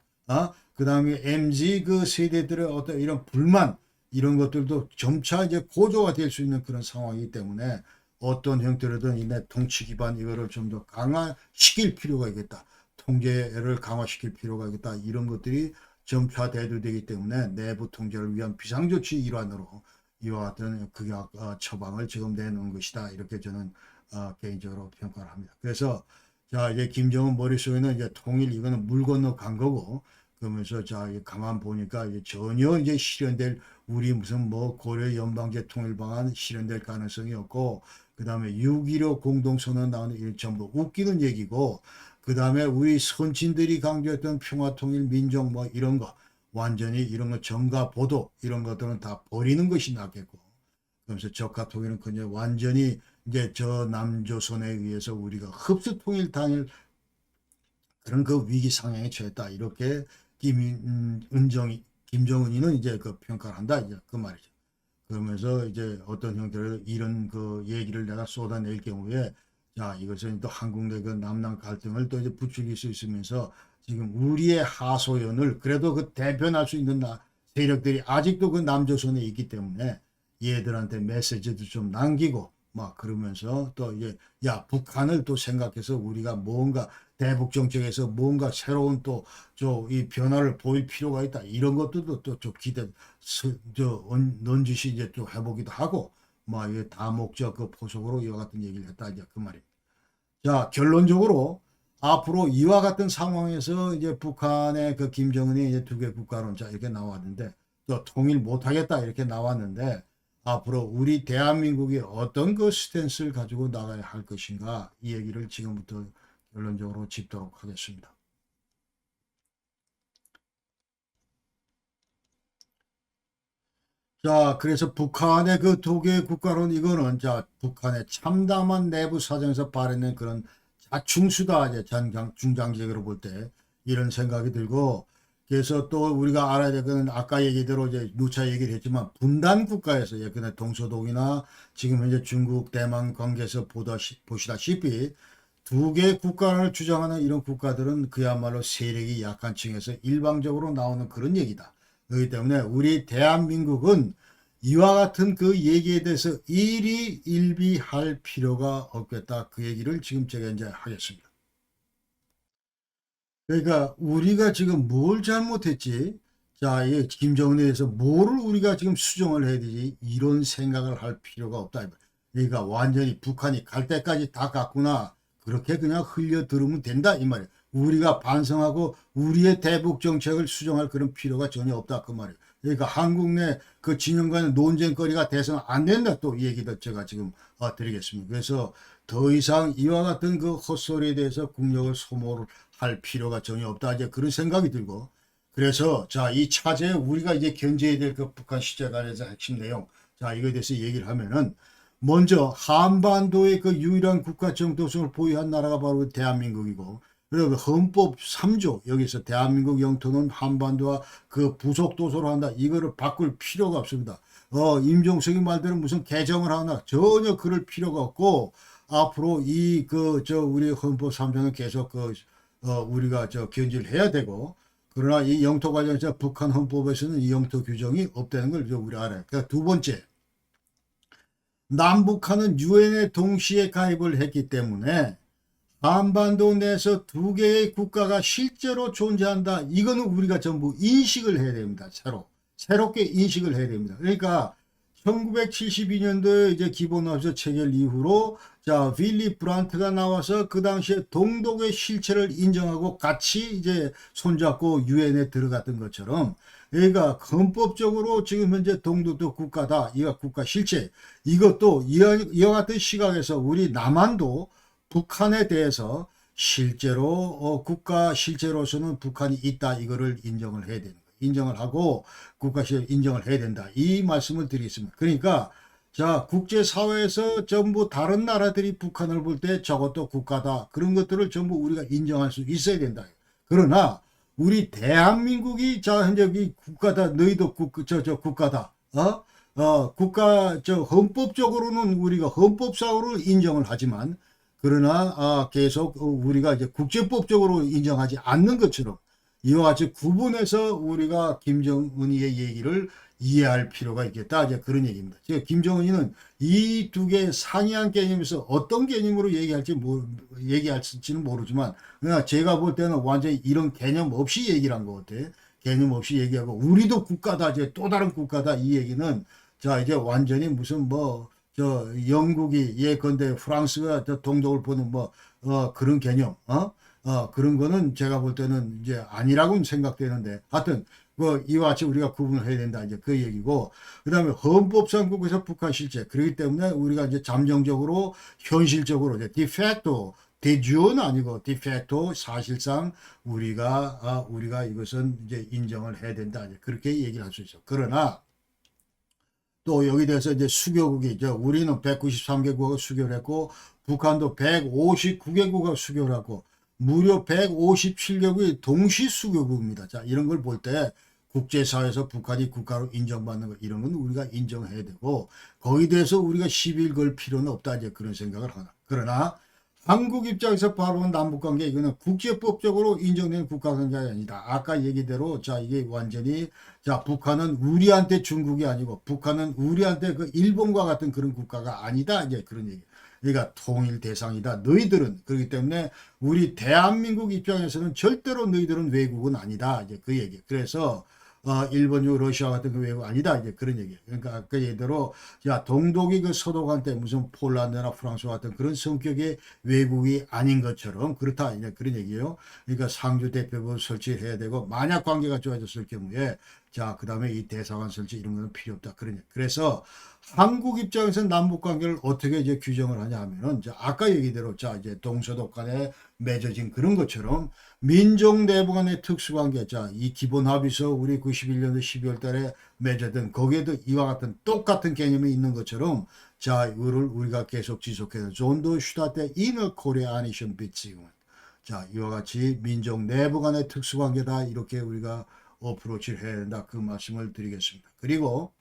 그 다음에 MZ 세대들의 어떤 이런 불만, 이런 것들도 점차 이제 고조가 될 수 있는 그런 상황이기 때문에 어떤 형태로든 이 통치 기반 이거를 좀 더 강화시킬 필요가 있겠다. 통제를 강화시킬 필요가 있겠다. 이런 것들이 점차 대두되기 때문에 내부 통제를 위한 비상조치 일환으로 이와 같은 극약 처방을 지금 내놓은 것이다. 이렇게 저는 개인적으로 평가를 합니다. 그래서 자 이제 김정은 머릿속에는 이제 통일 이거는 물 건너 간 거고 그러면서 자 가만 보니까 이제 전혀 이제 실현될 우리 무슨 뭐 고려 연방제 통일 방안 실현될 가능성이 없고 그 다음에 6.15 공동선언 나오는 일 전부 웃기는 얘기고 그 다음에 우리 선친들이 강조했던 평화통일 민족 뭐 이런 거 완전히 이런 거 정가 보도 이런 것들은 다 버리는 것이 낫겠고 그러면서 적화통일은 그냥 완전히 이제 저 남조선에 의해서 우리가 흡수통일 당일 그런 위기 상황에 처했다 이렇게 김정은이는 이제 평가를 한다 이제 그 말이죠. 그러면서 이제 어떤 형태로 이런 얘기를 내가 쏟아낼 경우에 자, 이것은 또 한국 내 남남 갈등을 또 이제 부추길 수 있으면서 지금 우리의 하소연을 그래도 대변할 수 있는 세력들이 아직도 남조선에 있기 때문에 얘들한테 메시지도 좀 남기고 막 그러면서 또 이제 야, 북한을 또 생각해서 우리가 뭔가 대북 정책에서 뭔가 새로운 또 이 변화를 보일 필요가 있다. 이런 것들도 또 좀 넌지시 이제 또 해보기도 하고 뭐 이게 다목적 포석으로 이와 같은 얘기를 했다 이제 그 말입니다. 자 결론적으로 앞으로 이와 같은 상황에서 이제 북한의 김정은이 이제 두 개 국가론 자 이렇게 나왔는데 또 통일 못하겠다 이렇게 나왔는데 앞으로 우리 대한민국이 어떤 스탠스를 가지고 나가야 할 것인가 이 얘기를 지금부터 결론적으로 짚도록 하겠습니다. 자, 그래서 북한의 두 개의 국가론 이거는 자, 북한의 참담한 내부 사정에서 발현된 그런 자충수다. 이제 중장기적으로 볼 때 이런 생각이 들고 그래서 또 우리가 알아야 될 거는 아까 얘기대로 이제 누차 얘기를 했지만 분단 국가에서 예컨대 동서독이나 지금 현재 중국, 대만 관계에서 보시다시피 두 개 국가를 주장하는 이런 국가들은 그야말로 세력이 약한 층에서 일방적으로 나오는 그런 얘기다. 그렇기 때문에 우리 대한민국은 이와 같은 그 얘기에 대해서 일희일비할 필요가 없겠다. 그 얘기를 지금 제가 이제 하겠습니다. 그러니까 우리가 지금 뭘 잘못했지? 자, 이 김정은에 대해서 뭐를 우리가 지금 수정을 해야 되지? 이런 생각을 할 필요가 없다. 그러니까 완전히 북한이 갈 때까지 다 갔구나. 그렇게 그냥 흘려 들으면 된다. 이 말이에요. 우리가 반성하고 우리의 대북 정책을 수정할 그런 필요가 전혀 없다. 그 말이에요. 그러니까 한국 내 그 진영 간의 논쟁거리가 돼서는 안 된다. 또 이 얘기도 제가 지금 드리겠습니다. 그래서 더 이상 이와 같은 그 헛소리에 대해서 국력을 소모를 할 필요가 전혀 없다. 이제 그런 생각이 들고. 그래서 자, 이 차제에 우리가 이제 견제해야 될 그 북한 시제관에서 핵심 내용. 자, 이거에 대해서 얘기를 하면은 먼저 한반도의 그 유일한 국가 정도성을 보유한 나라가 바로 대한민국이고, 그리고 헌법 3조 여기서 대한민국 영토는 한반도와 그 부속 도서로 한다. 이거를 바꿀 필요가 없습니다. 임종석이 말대로 무슨 개정을 하나 전혀 그럴 필요가 없고, 앞으로 이 그 저 우리 헌법 3조는 계속 우리가 견지를 해야 되고, 그러나 이 영토 관련해서 북한 헌법에서는 이 영토 규정이 없다는 걸 우리 알아요. 그러니까 두 번째, 남북한은 유엔에 동시에 가입을 했기 때문에 한반도 내에서 두 개의 국가가 실제로 존재한다. 이거는 우리가 전부 인식을 해야 됩니다. 새롭게 인식을 해야 됩니다. 그러니까 1972년도에 이제 기본합의서 체결 이후로 자, 빌리 브란트가 나와서 그 당시에 동독의 실체를 인정하고 같이 이제 손잡고 유엔에 들어갔던 것처럼, 그러니까 헌법적으로 지금 현재 동독도 국가다. 이가 국가 실체. 이것도 이와 같은 시각에서 우리 남한도 북한에 대해서 실제로 국가 실제로서는 북한이 있다. 이거를 인정을 해야 되는 거예요. 인정을 하고 국가시를 인정을 해야 된다. 이 말씀을 드리겠습니다. 그러니까 자, 국제사회에서 전부 다른 나라들이 북한을 볼 때 저것도 국가다. 그런 것들을 전부 우리가 인정할 수 있어야 된다. 그러나 우리 대한민국이 자 현재 이 국가다. 너희도 국가다. 국가 헌법적으로는 우리가 헌법상으로 인정을 하지만, 그러나 계속 우리가 이제 국제법적으로 인정하지 않는 것처럼 이와 같이 구분해서 우리가 김정은이의 얘기를 이해할 필요가 있겠다. 이제 그런 얘기입니다. 지금 김정은이는 이 두 개 상이한 개념에서 어떤 개념으로 얘기할지는 모르지만, 그냥 제가 볼 때는 완전히 이런 개념 없이 얘기를 한 것 같아. 개념 없이 얘기하고 우리도 국가다. 이제 또 다른 국가다. 이 얘기는 자, 이제 완전히 무슨 영국이 예컨대 프랑스가 동독을 보는 그런 개념, 그런 거는 제가 볼 때는 이제 아니라고는 생각되는데, 하여튼 이와 같이 우리가 구분을 해야 된다. 이제 그 얘기고, 그 다음에 헌법상국에서 북한 실체. 그렇기 때문에 우리가 이제 잠정적으로, 현실적으로, 이제 디팩토, 대주어는 아니고, 디팩토 사실상 우리가 이것은 이제 인정을 해야 된다. 이제 그렇게 얘기를 할 수 있어. 그러나, 또 여기 대해서 이제 수교국이, 우리는 193개국가 수교를 했고, 북한도 159개국가 수교를 하고, 무려 157개국이 동시 수교국입니다. 자, 이런 걸 볼 때 국제사회에서 북한이 국가로 인정받는 거, 이런 건 우리가 인정해야 되고, 거기에 대해서 우리가 시비를 걸 필요는 없다. 이제 그런 생각을 하나. 그러나 한국 입장에서 바라본 남북관계, 이거는 국제법적으로 인정된 국가관계가 아니다. 아까 얘기대로 자, 이게 완전히 자, 북한은 우리한테 중국이 아니고 북한은 우리한테 그 일본과 같은 그런 국가가 아니다. 이제 그런 얘기. 그러니까 통일 대상이다. 너희들은. 그렇기 때문에 우리 대한민국 입장에서는 절대로 너희들은 외국은 아니다. 이제 그 얘기. 그래서 일본이고 러시아 같은 그 외국 아니다. 이제 그런 얘기예요. 그러니까 아까 예대로 야, 동독이 그 서독한테 무슨 폴란드나 프랑스 같은 그런 성격의 외국이 아닌 것처럼 그렇다. 이제 그런 얘기예요. 그러니까 상주 대표부 설치해야 되고, 만약 관계가 좋아졌을 경우에 자, 그 다음에 이 대사관 설치 이런 건 필요 없다. 그런 얘기. 그래서 한국 입장에서 남북 관계를 어떻게 이제 규정을 하냐 하면은, 아까 얘기대로 자, 이제 동서독 간에 맺어진 그런 것처럼 민족 내부 간의 특수관계, 자, 이 기본 합의서 우리 91년도 12월 달에 맺어든 거기에도 이와 같은 똑같은 개념이 있는 것처럼, 자, 이거를 우리가 계속 지속해서 존도 슈다테 이너 코리아니션 비치군. 자, 이와 같이 민족 내부 간의 특수관계다 이렇게 우리가 어프로치를 해야 된다 그 말씀을 드리겠습니다. 그리고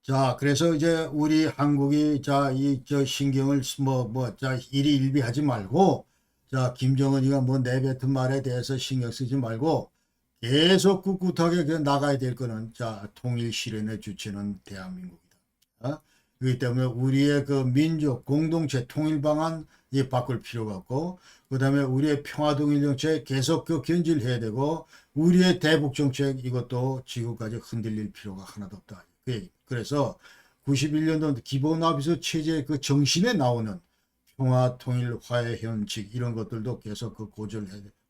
자, 그래서 이제 우리 한국이 자, 이 저 신경을 자, 일희일비하지 말고 자, 김정은이가 뭐 내뱉은 말에 대해서 신경 쓰지 말고 계속 꿋꿋하게 나가야 될 거는 자, 통일 실현의 주체는 대한민국이다. 어? 그렇기 때문에 우리의 그 민족 공동체 통일 방안 이 바꿀 필요가 없고 그다음에 우리의 평화 통일 정책 계속 그 견질해야 되고 우리의 대북 정책 이것도 지금까지 흔들릴 필요가 하나도 없다. 그래서 91년도 기본합의서 체제 그 정신에 나오는 평화 통일 화해 현칙 이런 것들도 계속 그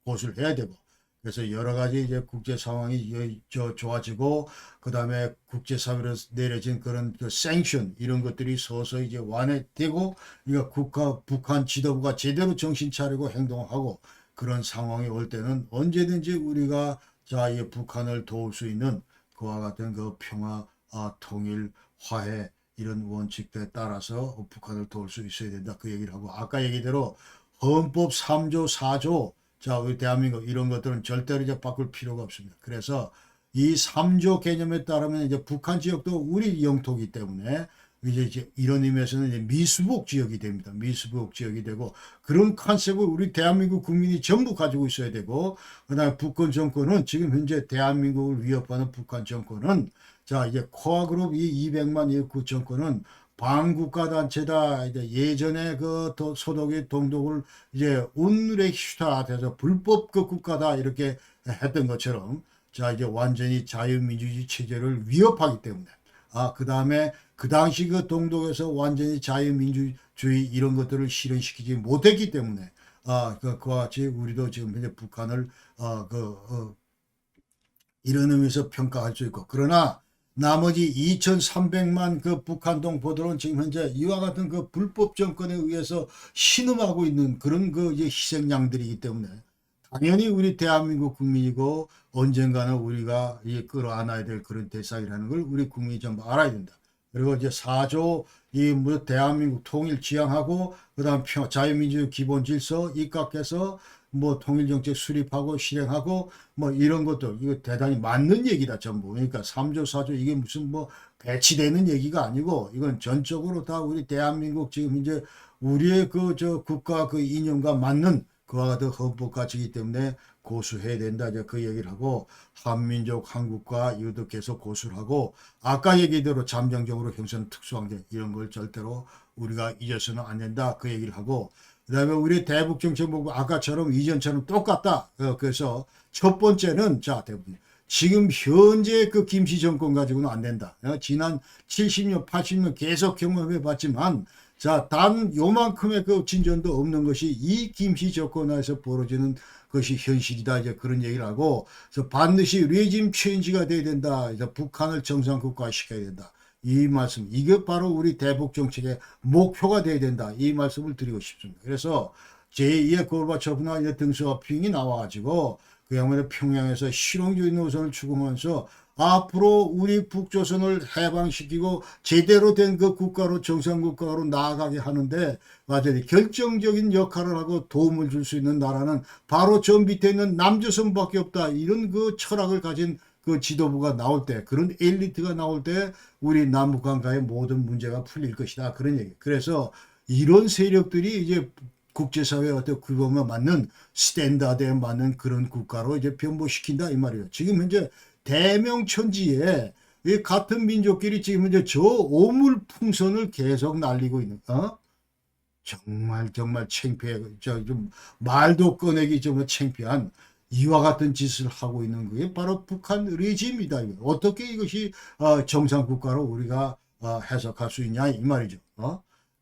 고수를 해야 되고 그래서 여러 가지 이제 국제 상황이 좋아지고 그다음에 국제사회로 내려진 그런 그 생션 이런 것들이 서서히 이제 완화되고 그러니까 북한 지도부가 제대로 정신 차리고 행동하고 그런 상황이 올 때는 언제든지 우리가 자, 이 북한을 도울 수 있는 그와 같은 그 평화 통일 화해 이런 원칙에 따라서 북한을 도울 수 있어야 된다 그 얘기를 하고 아까 얘기대로 헌법 3조 4조 자, 우리 대한민국 이런 것들은 절대로 이제 바꿀 필요가 없습니다. 그래서 이 3조 개념에 따르면 이제 북한 지역도 우리 영토이기 때문에 이제 이런 의미에서는 이제 미수복 지역이 됩니다. 미수복 지역이 되고 그런 컨셉을 우리 대한민국 국민이 전부 가지고 있어야 되고 그다음에 북한 정권은 지금 현재 대한민국을 위협하는 북한 정권은 자, 이제 코아그룹 이 200만 이 정권은 반국가 단체다. 이제 예전에 그 소독의 동독을 이제 운레히슈타 돼서 불법 그 국가다 이렇게 했던 것처럼 자, 이제 완전히 자유민주주의 체제를 위협하기 때문에 그 다음에 그 당시 그 동독에서 완전히 자유민주주의 이런 것들을 실현시키지 못했기 때문에 그와 같이 우리도 지금 현재 북한을 이런 의미에서 평가할 수 있고 그러나 나머지 2,300만 그 북한 동포들은 지금 현재 이와 같은 그 불법 정권에 의해서 신음하고 있는 그런 그 이제 희생양들이기 때문에 당연히 우리 대한민국 국민이고 언젠가는 우리가 끌어안아야 될 그런 대상이라는 걸 우리 국민이 전부 알아야 된다. 그리고 이제 4조 뭐 대한민국 통일 지향하고 그다음 자유민주 기본 질서 입각해서 뭐 통일정책 수립하고 실행하고 뭐 이런 것도 이거 대단히 맞는 얘기다 전부. 그러니까 3조 4조 이게 무슨 뭐 배치되는 얘기가 아니고 이건 전적으로 다 우리 대한민국 지금 이제 우리의 그 저 국가 그 이념과 맞는 그와 같은 헌법 가치이기 때문에 고수해야 된다. 이제 그 얘기를 하고 한민족 한국과 이것도 계속 고수를 하고 아까 얘기대로 잠정적으로 형성 특수관계 이런 걸 절대로 우리가 잊어서는 안 된다. 그 얘기를 하고 그다음에 우리 대북 정책 보고 아까처럼 이전처럼 똑같다. 그래서 첫 번째는 자 대부분 지금 현재 그 김씨 정권 가지고는 안 된다. 지난 70년, 80년 계속 경험해 봤지만 자, 단 요만큼의 그 진전도 없는 것이 이 김씨 정권에서 벌어지는 것이 현실이다. 이제 그런 얘기를 하고 그래서 반드시 레짐 체인지가 돼야 된다. 이제 북한을 정상국가 시켜야 된다. 이 말씀, 이게 바로 우리 대북 정책의 목표가 돼야 된다. 이 말씀을 드리고 싶습니다. 그래서 제2의 고르바초프나 이제 등소화핑이 나와가지고 그 양반의 평양에서 실용주의 노선을 추구하면서 앞으로 우리 북조선을 해방시키고 제대로 된 그 국가로 정상국가로 나아가게 하는데 완전히 결정적인 역할을 하고 도움을 줄 수 있는 나라는 바로 저 밑에 있는 남조선밖에 없다. 이런 그 철학을 가진 그 지도부가 나올 때 그런 엘리트가 나올 때 우리 남북한과의 모든 문제가 풀릴 것이다. 그런 얘기. 그래서 이런 세력들이 이제 국제사회의 어떤 규범에 맞는 스탠다드에 맞는 그런 국가로 이제 변모시킨다 이 말이에요. 지금 현재 대명천지에 이 같은 민족끼리 지금 현재 저 오물풍선을 계속 날리고 있는 정말 창피해. 좀 말도 꺼내기 좀 창피한 이와 같은 짓을 하고 있는 게 바로 북한 레짐이다. 어떻게 이것이 정상 국가로 우리가 해석할 수 있냐 이 말이죠.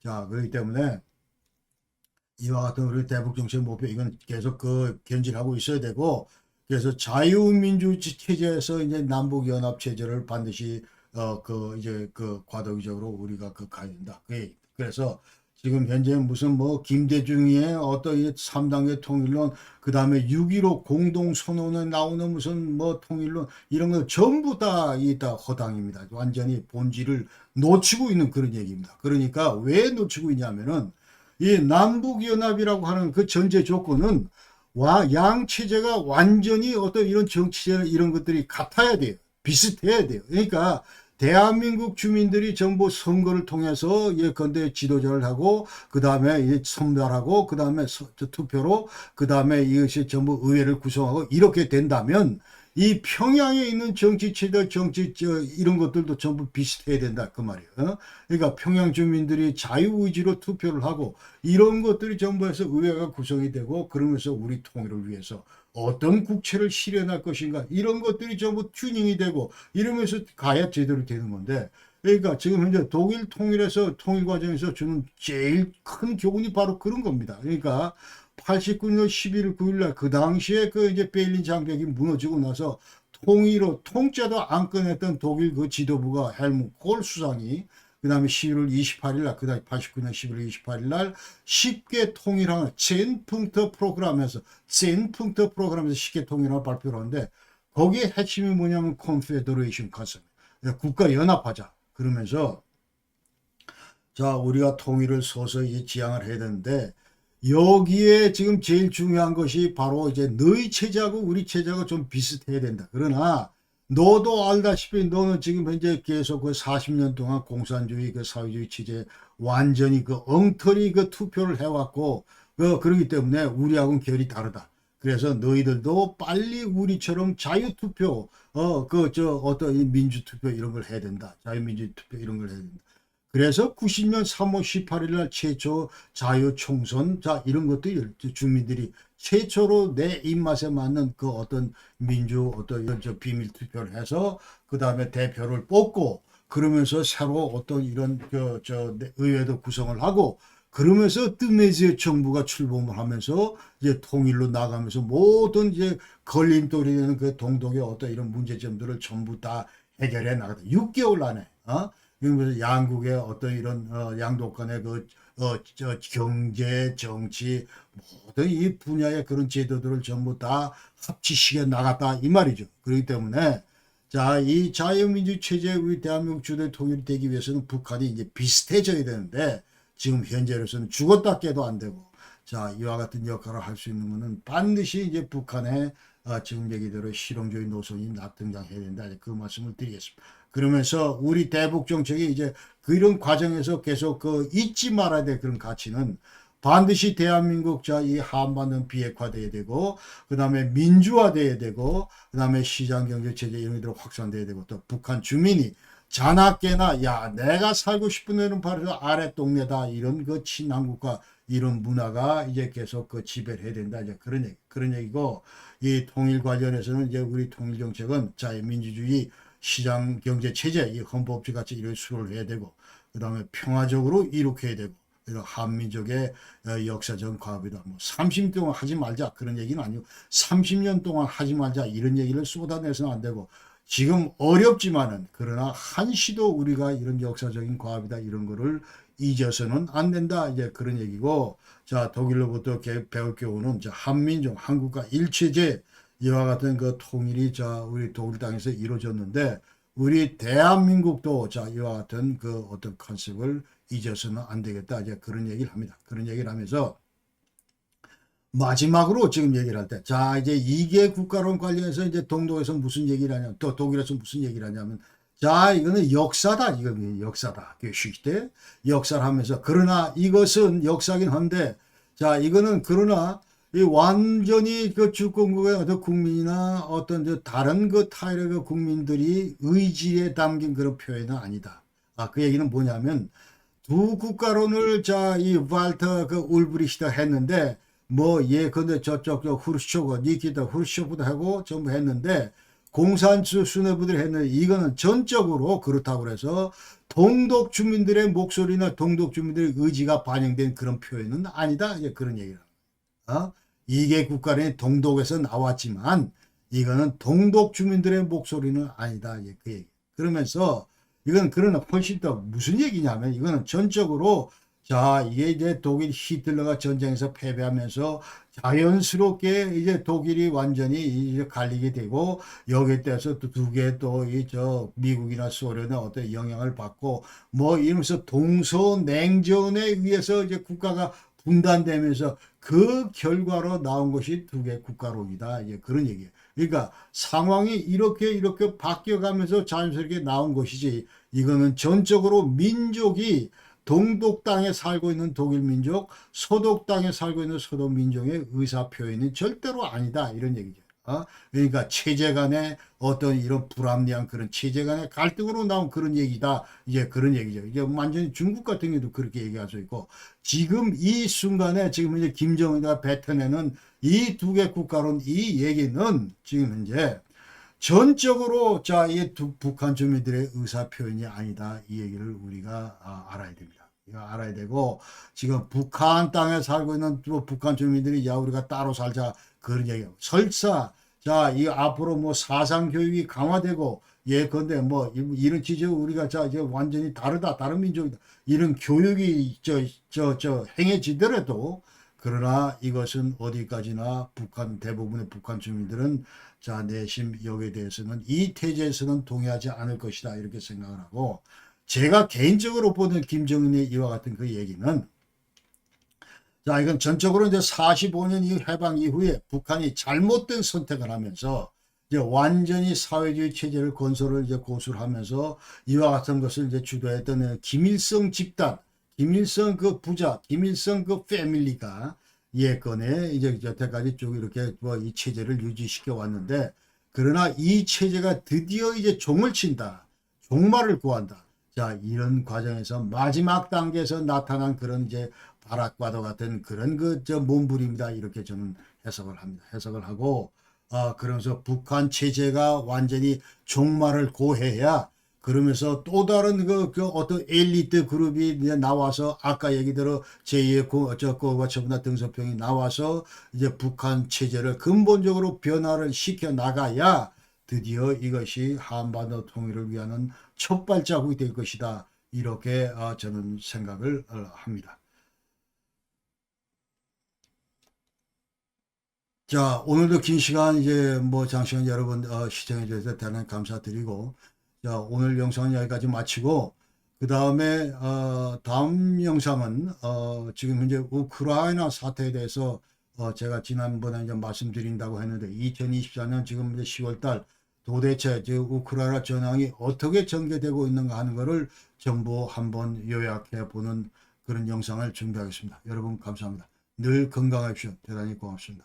자, 그렇기 때문에 이와 같은 우리 대북 정책 목표 이건 계속 그 견질하고 있어야 되고 그래서 자유민주 체제에서 이제 남북 연합 체제를 반드시 그 이제 그 과도기적으로 우리가 그 가야 된다. 그래서 지금 현재 무슨 뭐 김대중의 어떤 3단계 통일론 그다음에 6.15 공동선언에 나오는 무슨 뭐 통일론 이런 거 전부 다 허당입니다. 완전히 본질을 놓치고 있는 그런 얘기입니다. 그러니까 왜 놓치고 있냐면은 이 남북연합이라고 하는 그 전제 조건은 양 체제가 완전히 어떤 이런 정치제나 이런 것들이 같아야 돼요. 비슷해야 돼요. 그러니까 대한민국 주민들이 전부 선거를 통해서 예컨대 지도자를 하고 그 다음에 선발하고 그 다음에 투표로 그 다음에 이것이 전부 의회를 구성하고 이렇게 된다면 이 평양에 있는 정치체들 이런 것들도 전부 비슷해야 된다 그 말이에요. 그러니까 평양 주민들이 자유의지로 투표를 하고 이런 것들이 전부 해서 의회가 구성이 되고 그러면서 우리 통일을 위해서 어떤 국채를 실현할 것인가 이런 것들이 전부 튜닝이 되고 이러면서 가야 제대로 되는 건데, 그러니까 지금 현재 독일 통일에서 통일 과정에서 주는 제일 큰 교훈이 바로 그런 겁니다. 그러니까 89년 11월 9일 날 그 당시에 그 이제 베를린 장벽이 무너지고 나서 통일로 통째도 안 꺼냈던 독일 그 지도부가 헬무트 콜 수상이 그 다음에 11월 28일 날, 그 다음에 89년 11월 28일 날 쉽게 통일하는 젠풍터 프로그램에서 쉽게 통일을 발표를 하는데 거기에 핵심이 뭐냐면 컨페더레이션 컨셉, 국가 연합하자 그러면서 자 우리가 통일을 서서히 지향을 해야 되는데 여기에 지금 제일 중요한 것이 바로 이제 너희 체제하고 우리 체제하고 좀 비슷해야 된다. 그러나 너도 알다시피 너는 지금 현재 계속 그 40년 동안 공산주의 그 사회주의 체제 완전히 그 엉터리 그 투표를 해왔고 그러기 때문에 우리하고는 결이 다르다. 그래서 너희들도 빨리 우리처럼 자유투표 어떤 민주투표 이런 걸 해야 된다. 자유민주투표 이런 걸 해야 된다. 그래서 90년 3월 18일 날 최초 자유총선, 자, 이런 것도 주민들이 최초로 내 입맛에 맞는 그 어떤 어떤 비밀 투표를 해서 그 다음에 대표를 뽑고 그러면서 새로 어떤 이런 의회도 구성을 하고 그러면서 뜨메지의 정부가 출범을 하면서 이제 통일로 나가면서 모든 이제 걸림돌이 되는 그 동독의 어떤 이런 문제점들을 전부 다 해결해 나가다. 6개월 안에, 그러면서 양국의 어떤 이런 양국 간의 경제, 정치 모든 이 분야의 그런 제도들을 전부 다 합치시켜 나갔다 이 말이죠. 그렇기 때문에 자, 이 자유민주 체제 우리 대한민국 주도의 통일이 되기 위해서는 북한이 이제 비슷해져야 되는데 지금 현재로서는 죽었다 깨도 안 되고 자, 이와 같은 역할을 할 수 있는 것은 반드시 이제 북한의 지금 얘기대로 실용주의 노선이 등장해야 된다. 그 말씀을 드리겠습니다. 그러면서 우리 대북 정책이 이제 그런 과정에서 계속 잊지 말아야 될 그런 가치는 반드시 대한민국 이 한반도는 비핵화돼야 되고 그 다음에 민주화돼야 되고 그 다음에 시장경제체제 이런 것들이 확산돼야 되고 또 북한 주민이 자나깨나 야 내가 살고 싶은 데는 바로 아래 동네다 이런 친한국가 이런 문화가 이제 계속 지배를 해야 된다 이제 그런 얘기고 이 통일 관련해서는 이제 우리 통일 정책은 자유민주주의 시장 경제 체제 이 헌법주 같이 이런 수를 해야 되고 그 다음에 평화적으로 이룩해야 되고 한민족의 역사적 과업이다. 30년 동안 하지 말자 그런 얘기는 아니고 30년 동안 하지 말자 이런 얘기를 쏟아내서는 안 되고 지금 어렵지만은 그러나 한시도 우리가 이런 역사적인 과업이다 이런 거를 잊어서는 안 된다 이제 그런 얘기고 자 독일로부터 배울 교훈은 한민족 한국과 일체제 이와 같은 통일이 우리 독일 땅에서 이루어졌는데 우리 대한민국도 이와 같은 어떤 컨셉을 잊어서는 안 되겠다 이제 그런 얘기를 합니다. 그런 얘기를 하면서 마지막으로 지금 얘기를 할 때 이제 2개 국가론 관련해서 이제 동독에서 무슨 얘기를 하냐면 또 독일에서 무슨 얘기를 하냐면 이거는 역사다 이거는 역사다 때 역사를 하면서 그러나 이것은 역사긴 한데 이거는 그러나 이 완전히 주권국의 어떤 국민이나 어떤 다른 타일의 국민들이 의지에 담긴 그런 표현은 아니다. 그 얘기는 뭐냐면 두 국가론을 이 발터 울브리히트 했는데 근데 저쪽 후르쇼프 니키타 후르쇼프도 하고 전부 했는데 공산주 수뇌부들이 했는데 이거는 전적으로 그렇다고 그래서 동독 주민들의 목소리나 동독 주민들의 의지가 반영된 그런 표현은 아니다. 이제 그런 얘기를 합니다. 이게 국가는 동독에서 나왔지만 이거는 동독 주민들의 목소리는 아니다. 이제 그 얘기. 그러면서 이건 그러나 훨씬 더 무슨 얘기냐면 이거는 전적으로 자, 이게 이제 독일 히틀러가 전쟁에서 패배하면서 자연스럽게 이제 독일이 완전히 이제 갈리게 되고, 여기에 따라서 또 두 개 또 이 저 미국이나 소련의 어떤 영향을 받고 뭐 이러면서 동서냉전에 의해서 이제 국가가 분단되면서 그 결과로 나온 것이 두 개 국가론이다. 이제 그런 얘기예요. 그러니까 상황이 이렇게 바뀌어가면서 자연스럽게 나온 것이지, 이거는 전적으로 민족이 동독 땅에 살고 있는 독일 민족, 서독 땅에 살고 있는 서독 민족의 의사 표현이 절대로 아니다, 이런 얘기죠. 그러니까 체제 간의 어떤 이런 불합리한 그런 체제 간의 갈등으로 나온 그런 얘기다. 이제 그런 얘기죠. 이게 완전히 중국 같은 경우도 그렇게 얘기할 수 있고, 지금 이 순간에 지금 이제 김정은이가 뱉어내는 이 두 개 국가론 이 얘기는 지금 현재 전적으로 자, 이 북한 주민들의 의사 표현이 아니다. 이 얘기를 우리가 알아야 됩니다. 이거 알아야 되고, 지금 북한 땅에 살고 있는 또 북한 주민들이 야, 우리가 따로 살자, 그런 얘기예요. 설사 자, 이 앞으로 뭐 사상 교육이 강화되고, 예컨대 뭐 이런 취지 우리가 자 이제 완전히 다르다, 다른 민족이다, 이런 교육이 행해지더라도, 그러나 이것은 어디까지나 북한 대부분의 북한 주민들은 자, 내심 여기에 대해서는 이 태제에서는 동의하지 않을 것이다, 이렇게 생각을 하고, 제가 개인적으로 보는 김정은의 이와 같은 그 얘기는, 자, 이건 전적으로 이제 45년 이 해방 이후에 북한이 잘못된 선택을 하면서 이제 완전히 사회주의 체제를 건설을 이제 고수를 하면서 이와 같은 것을 이제 주도했던 김일성 집단, 김일성 그 부자, 김일성 그 패밀리가 예컨에 이제 여태까지 쭉 이렇게 뭐 이 체제를 유지시켜 왔는데, 그러나 이 체제가 드디어 이제 종을 친다, 종말을 구한다. 자, 이런 과정에서 마지막 단계에서 나타난 그런 이제 바락과도 같은 그런 그 저 몸부림이다, 이렇게 저는 해석을 합니다. 해석을 하고, 그러면서 북한 체제가 완전히 종말을 고해야, 그러면서 또 다른 그 어떤 엘리트 그룹이 이제 나와서 아까 얘기대로 제2의 고바초프나 등소평이 나와서 이제 북한 체제를 근본적으로 변화를 시켜 나가야 드디어 이것이 한반도 통일을 위한 첫 발자국이 될 것이다, 이렇게 저는 생각을 합니다. 자, 오늘도 긴 시간 이제 뭐 장시간 여러분 시청해 주셔서 대단히 감사드리고, 자, 오늘 영상은 여기까지 마치고, 그 다음에 다음 영상은 지금 현재 우크라이나 사태에 대해서 제가 지난번에 이제 말씀드린다고 했는데, 2024년 지금 이제 10월 달 도대체 우크라이나 전황이 어떻게 전개되고 있는가 하는 것을 전부 한번 요약해 보는 그런 영상을 준비하겠습니다. 여러분 감사합니다. 늘 건강하십시오. 대단히 고맙습니다.